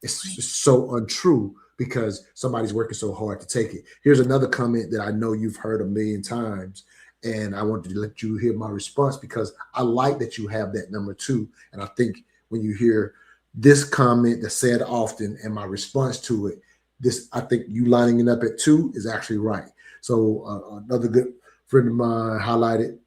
It's just so untrue because somebody's working so hard to take it. Here's another comment that I know you've heard a million times, and I wanted to let you hear my response because I like that you have that number two. And I think when you hear this comment that's said often and my response to it, I think you lining it up at 2 is actually right. So another good friend of mine highlighted,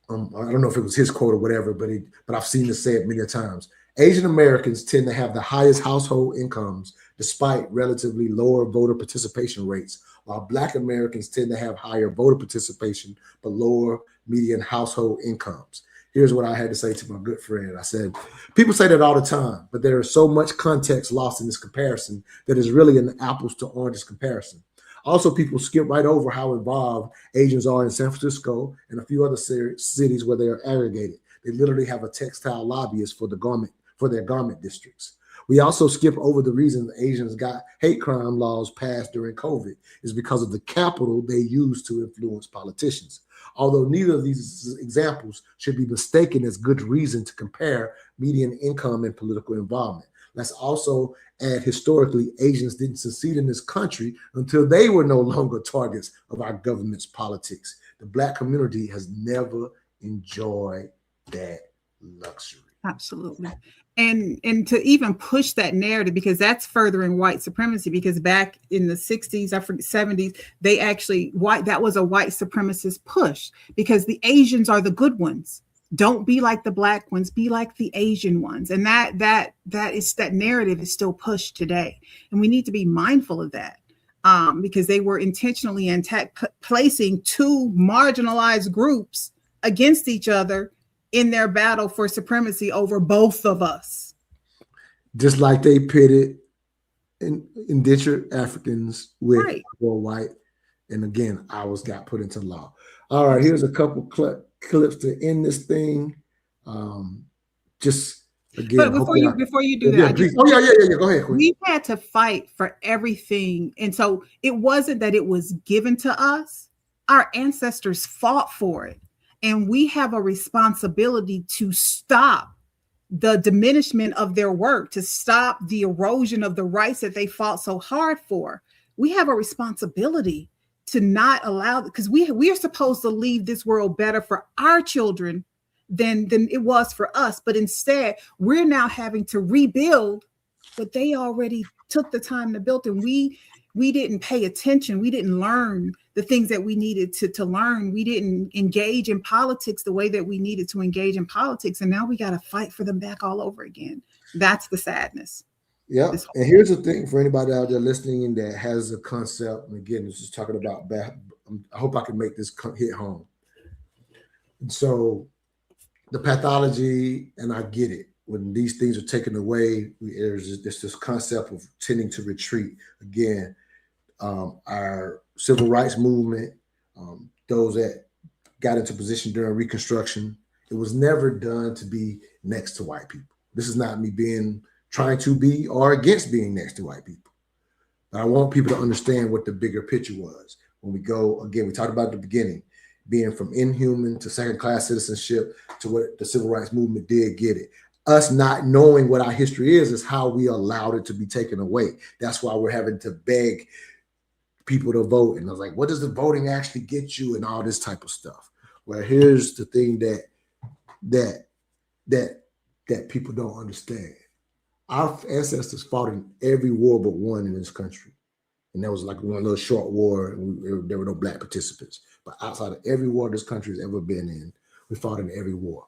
I don't know if it was his quote or whatever, but I've seen it said many times. Asian Americans tend to have the highest household incomes despite relatively lower voter participation rates, while Black Americans tend to have higher voter participation but lower median household incomes. Here's what I had to say to my good friend. I said, people say that all the time, but there is so much context lost in this comparison that is really an apples to oranges comparison. Also, people skip right over how involved Asians are in San Francisco and a few other cities where they are aggregated. They literally have a textile lobbyist for their garment districts. We also skip over the reason the Asians got hate crime laws passed during COVID is because of the capital they use to influence politicians. Although neither of these examples should be mistaken as good reason to compare median income and political involvement. Let's also add, historically, Asians didn't succeed in this country until they were no longer targets of our government's politics. The Black community has never enjoyed that luxury. Absolutely. And to even push that narrative, because that's furthering white supremacy, because back in the 60s, I forget, 70s, they actually that was a white supremacist push, because the Asians are the good ones. Don't be like the black ones, be like the Asian ones. And that narrative is still pushed today. And we need to be mindful of that. Because they were intentionally placing two marginalized groups against each other in their battle for supremacy over both of us. Just like they pitted indentured Africans with poor white. And again, ours got put into law. All right, here's a couple clips to end this thing. Just again, but before you do that, go ahead, Queen. We've had to fight for everything. And so it wasn't that it was given to us. Our ancestors fought for it. And we have a responsibility to stop the diminishment of their work, to stop the erosion of the rights that they fought so hard for. We have a responsibility to not allow, because we are supposed to leave this world better for our children than it was for us. But instead, we're now having to rebuild what they already took the time to build. And we didn't pay attention. We didn't learn the things that we needed to learn. We didn't engage in politics the way that we needed to engage in politics. And now we got to fight for them back all over again. That's the sadness. Yeah. And here's the thing for anybody out there listening that has a concept. And again, this is talking about I hope I can make this hit home. And so the pathology, and I get it. When these things are taken away, there's this concept of tending to retreat. Again, our civil rights movement, those that got into position during Reconstruction, it was never done to be next to white people. This is not me trying to be or against being next to white people. But I want people to understand what the bigger picture was. When we go, again, we talked about at the beginning, being from inhuman to second-class citizenship to what the civil rights movement did get it. Us not knowing what our history is how we allowed it to be taken away. That's why we're having to beg people to vote. And I was like, what does the voting actually get you and all this type of stuff? Well, here's the thing that people don't understand. Our ancestors fought in every war but one in this country. And that was like one little short war, and there were no black participants. But outside of every war this country has ever been in, we fought in every war.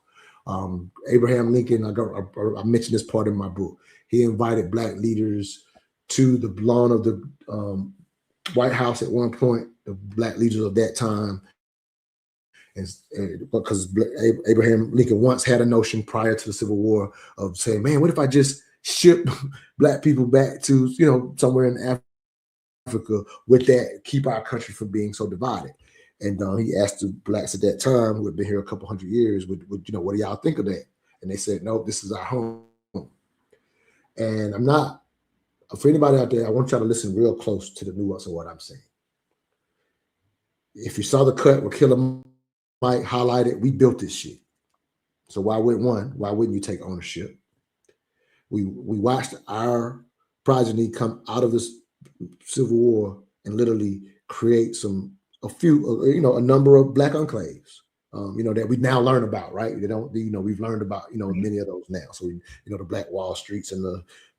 Abraham Lincoln, I mentioned this part in my book. He invited black leaders to the lawn of the White House at one point, the black leaders of that time. And because Abraham Lincoln once had a notion prior to the Civil War of saying, man, what if I just ship black people back to, somewhere in Africa, with that, keep our country from being so divided. And he asked the blacks at that time, who had been here a couple hundred years, what do y'all think of that? And they said, no, this is our home. And I'm not, for anybody out there, I want y'all to listen real close to the nuance of what I'm saying. If you saw the cut where Killer Mike highlighted, we built this shit. So why wouldn't you take ownership? We watched our progeny come out of this Civil War and literally create a number of black enclaves, that we now learn about, right? We've learned about, many of those now. So the Black Wall Streets and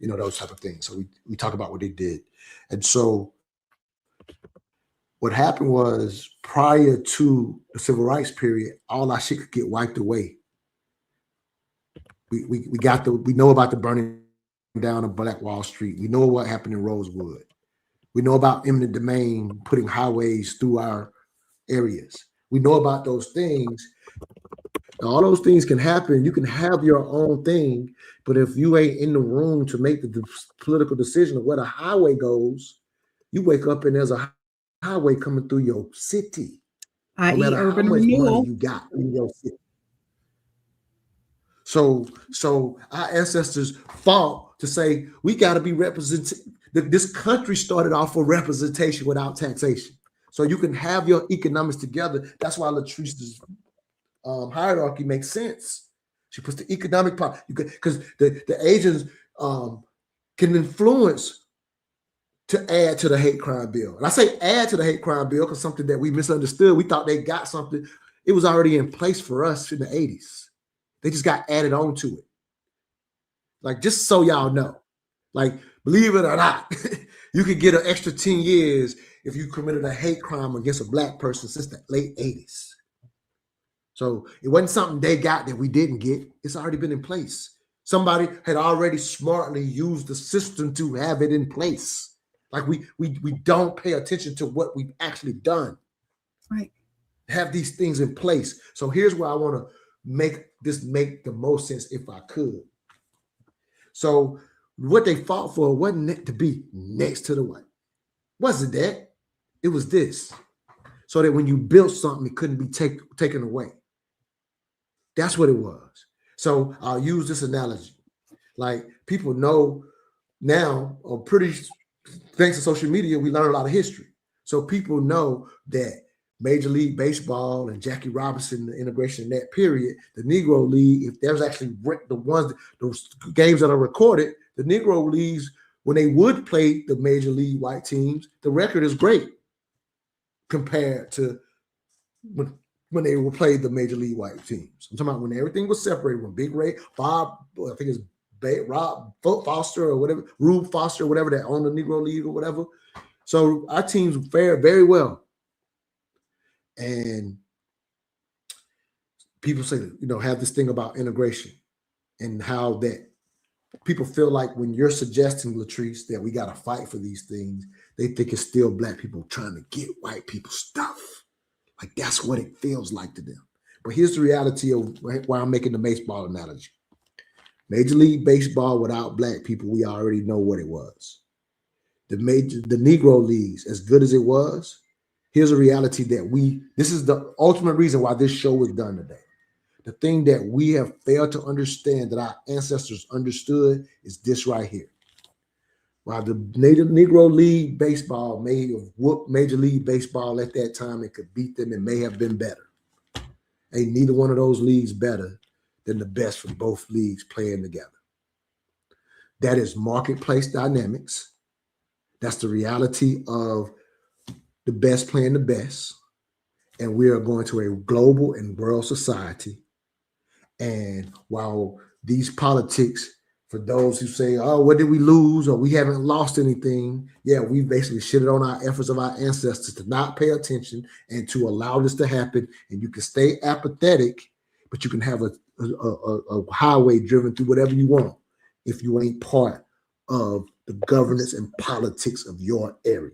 those type of things. So we talk about what they did. And so what happened was, prior to the civil rights period, all our shit could get wiped away. We know about the burning down of Black Wall Street. We know what happened in Rosewood. We know about eminent domain putting highways through our areas. We know about those things. All those things can happen. You can have your own thing, but if you ain't in the room to make the political decision of where the highway goes, you wake up and there's a highway coming through your city. No matter how much money you got in your city. So our ancestors fought to say we got to be represented. This country started off for representation without taxation. So you can have your economics together. That's why LaTrice's hierarchy makes sense. She puts the economic part, because the Asians can influence to add to the hate crime bill. And I say add to the hate crime bill because something that we misunderstood. We thought they got something. It was already in place for us in the 80s. They just got added on to it. Like, just so y'all know, like, believe it or not, you could get an extra 10 years if you committed a hate crime against a black person since the late 80s. So it wasn't something they got that we didn't get. It's already been in place. Somebody had already smartly used the system to have it in place. Like we don't pay attention to what we've actually done. Right. Have these things in place. So here's where I want to make the most sense if I could. So what they fought for wasn't to be next to the white. Wasn't that? It was this. So that when you built something, it couldn't be taken away. That's what it was. So I'll use this analogy. Like, people know now, or thanks to social media, we learn a lot of history. So people know that Major League Baseball and Jackie Robinson, the integration in that period, the Negro League, if there's actually those games that are recorded, the Negro Leagues, when they would play the Major League white teams, the record is great compared to when they were played the Major League white teams. I'm talking about when everything was separated, when Big Ray, Bob, I think it's Rob Foster or whatever, Rube Foster or whatever, that owned the Negro League or whatever. So our teams fared very well. And people say, have this thing about integration and how that people feel like when you're suggesting, LaTrice, that we got to fight for these things, they think it's still black people trying to get white people stuff. Like, that's what it feels like to them. But here's the reality of why I'm making the baseball analogy. Major League Baseball without black people, we already know what it was. The Negro Leagues, as good as it was, here's a reality that this is the ultimate reason why this show was done today. The thing that we have failed to understand that our ancestors understood is this right here. While the Negro League Baseball may have whooped Major League Baseball at that time and could beat them and may have been better, ain't neither one of those leagues better than the best from both leagues playing together. That is marketplace dynamics. That's the reality of the best playing the best. And we are going to a global and world society. And while these politics, for those who say, oh, what did we lose? Or we haven't lost anything. Yeah, we basically shitted on our efforts of our ancestors to not pay attention and to allow this to happen. And you can stay apathetic, but you can have a highway driven through whatever you want if you ain't part of the governance and politics of your area.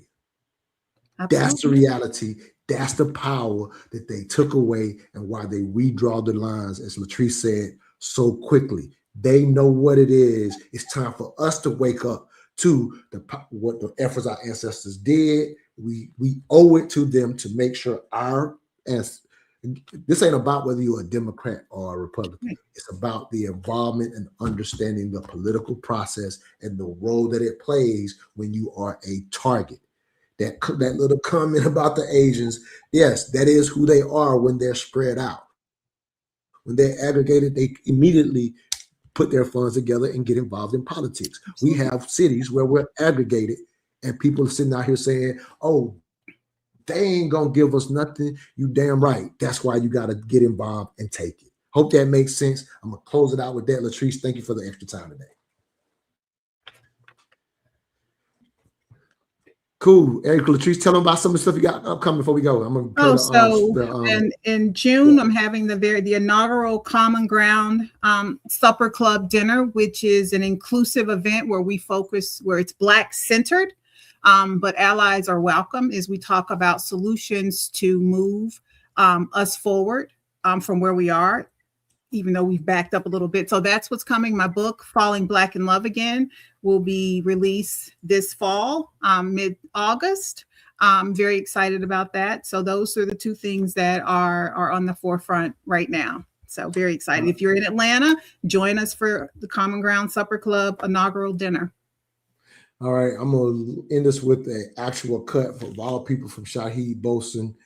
Absolutely. That's the reality. That's the power that they took away and why they redraw the lines, as LaTrice said, so quickly. They know what it is. It's time for us to wake up to what the efforts our ancestors did. We owe it to them to make sure this ain't about whether you're a Democrat or a Republican. It's about the involvement and understanding the political process and the role that it plays when you are a target. That little comment about the Asians, yes, that is who they are when they're spread out. When they're aggregated, they immediately put their funds together and get involved in politics. We have cities where we're aggregated and people are sitting out here saying, oh, they ain't gonna give us nothing. You damn right. That's why you gotta get involved and take it. Hope that makes sense. I'm gonna close it out with that. LaTrice, thank you for the extra time today. Cool. Eric, LaTrice, tell them about some of the stuff you got upcoming before we go. I'm gonna in June, I'm having the inaugural Common Ground Supper Club dinner, which is an inclusive event where it's Black centered, but allies are welcome as we talk about solutions to move us forward from where we are, even though we've backed up a little bit. So that's what's coming. My book, Falling Black in Love Again, will be released this fall, mid-August. I'm very excited about that. So those are the two things that are on the forefront right now. So very excited. If you're in Atlanta, join us for the Common Ground Supper Club inaugural dinner. All right, I'm going to end this with an actual cut for all people from Shaheed Bosun.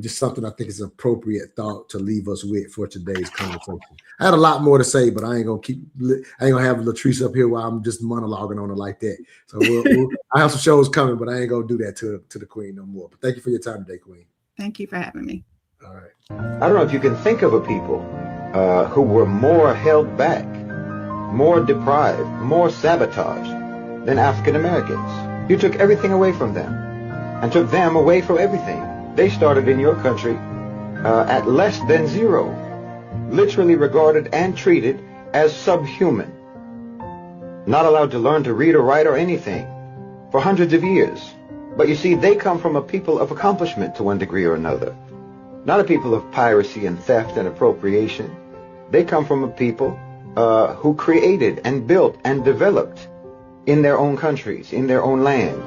Just something I think is an appropriate thought to leave us with for today's conversation. I had a lot more to say, but I ain't gonna have LaTrice up here while I'm just monologuing on it like that. So I have some shows coming, but I ain't gonna do that to the Queen no more. But thank you for your time today, Queen. Thank you for having me. All right. I don't know if you can think of a people who were more held back, more deprived, more sabotaged than African Americans. You took everything away from them and took them away from everything. They started in your country at less than zero, literally regarded and treated as subhuman, not allowed to learn to read or write or anything for hundreds of years. But you see, they come from a people of accomplishment to one degree or another, not a people of piracy and theft and appropriation. They come from a people who created and built and developed in their own countries, in their own land.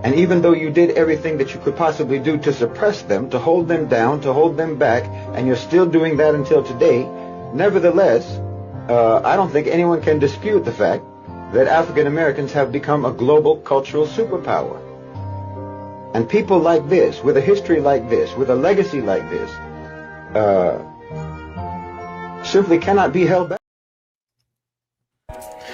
And even though you did everything that you could possibly do to suppress them, to hold them down, to hold them back, and you're still doing that until today, nevertheless, I don't think anyone can dispute the fact that African Americans have become a global cultural superpower. And people like this, with a history like this, with a legacy like this, simply cannot be held back.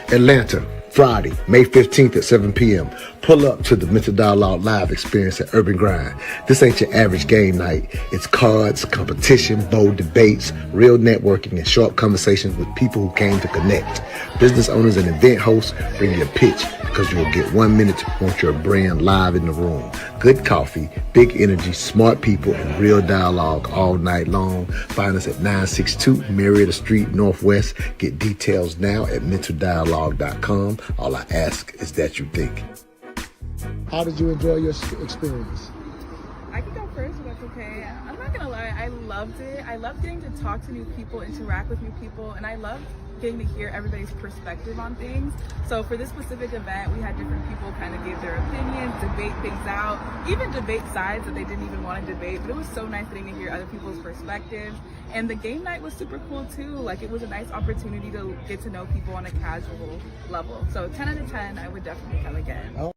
Atlanta, Friday, May 15th at 7 p.m. Pull up to the Mental Dialogue Live experience at Urban Grind. This ain't your average game night. It's cards, competition, bold debates, real networking, and sharp conversations with people who came to connect. Business owners and event hosts, bring your pitch because you'll get 1 minute to promote your brand live in the room. Good coffee, big energy, smart people, and real dialogue all night long. Find us at 962 Marietta Street Northwest. Get details now at mentaldialogue.com. All I ask is that you think. How did you enjoy your experience? I can go first if that's okay. I'm not gonna lie, I loved it. I loved getting to talk to new people, interact with new people, and I loved getting to hear everybody's perspective on things. So for this specific event, we had different people kind of give their opinions, debate things out, even debate sides that they didn't even want to debate, but it was so nice getting to hear other people's perspectives. And the game night was super cool too. Like, it was a nice opportunity to get to know people on a casual level. So 10 out of 10, I would definitely come again.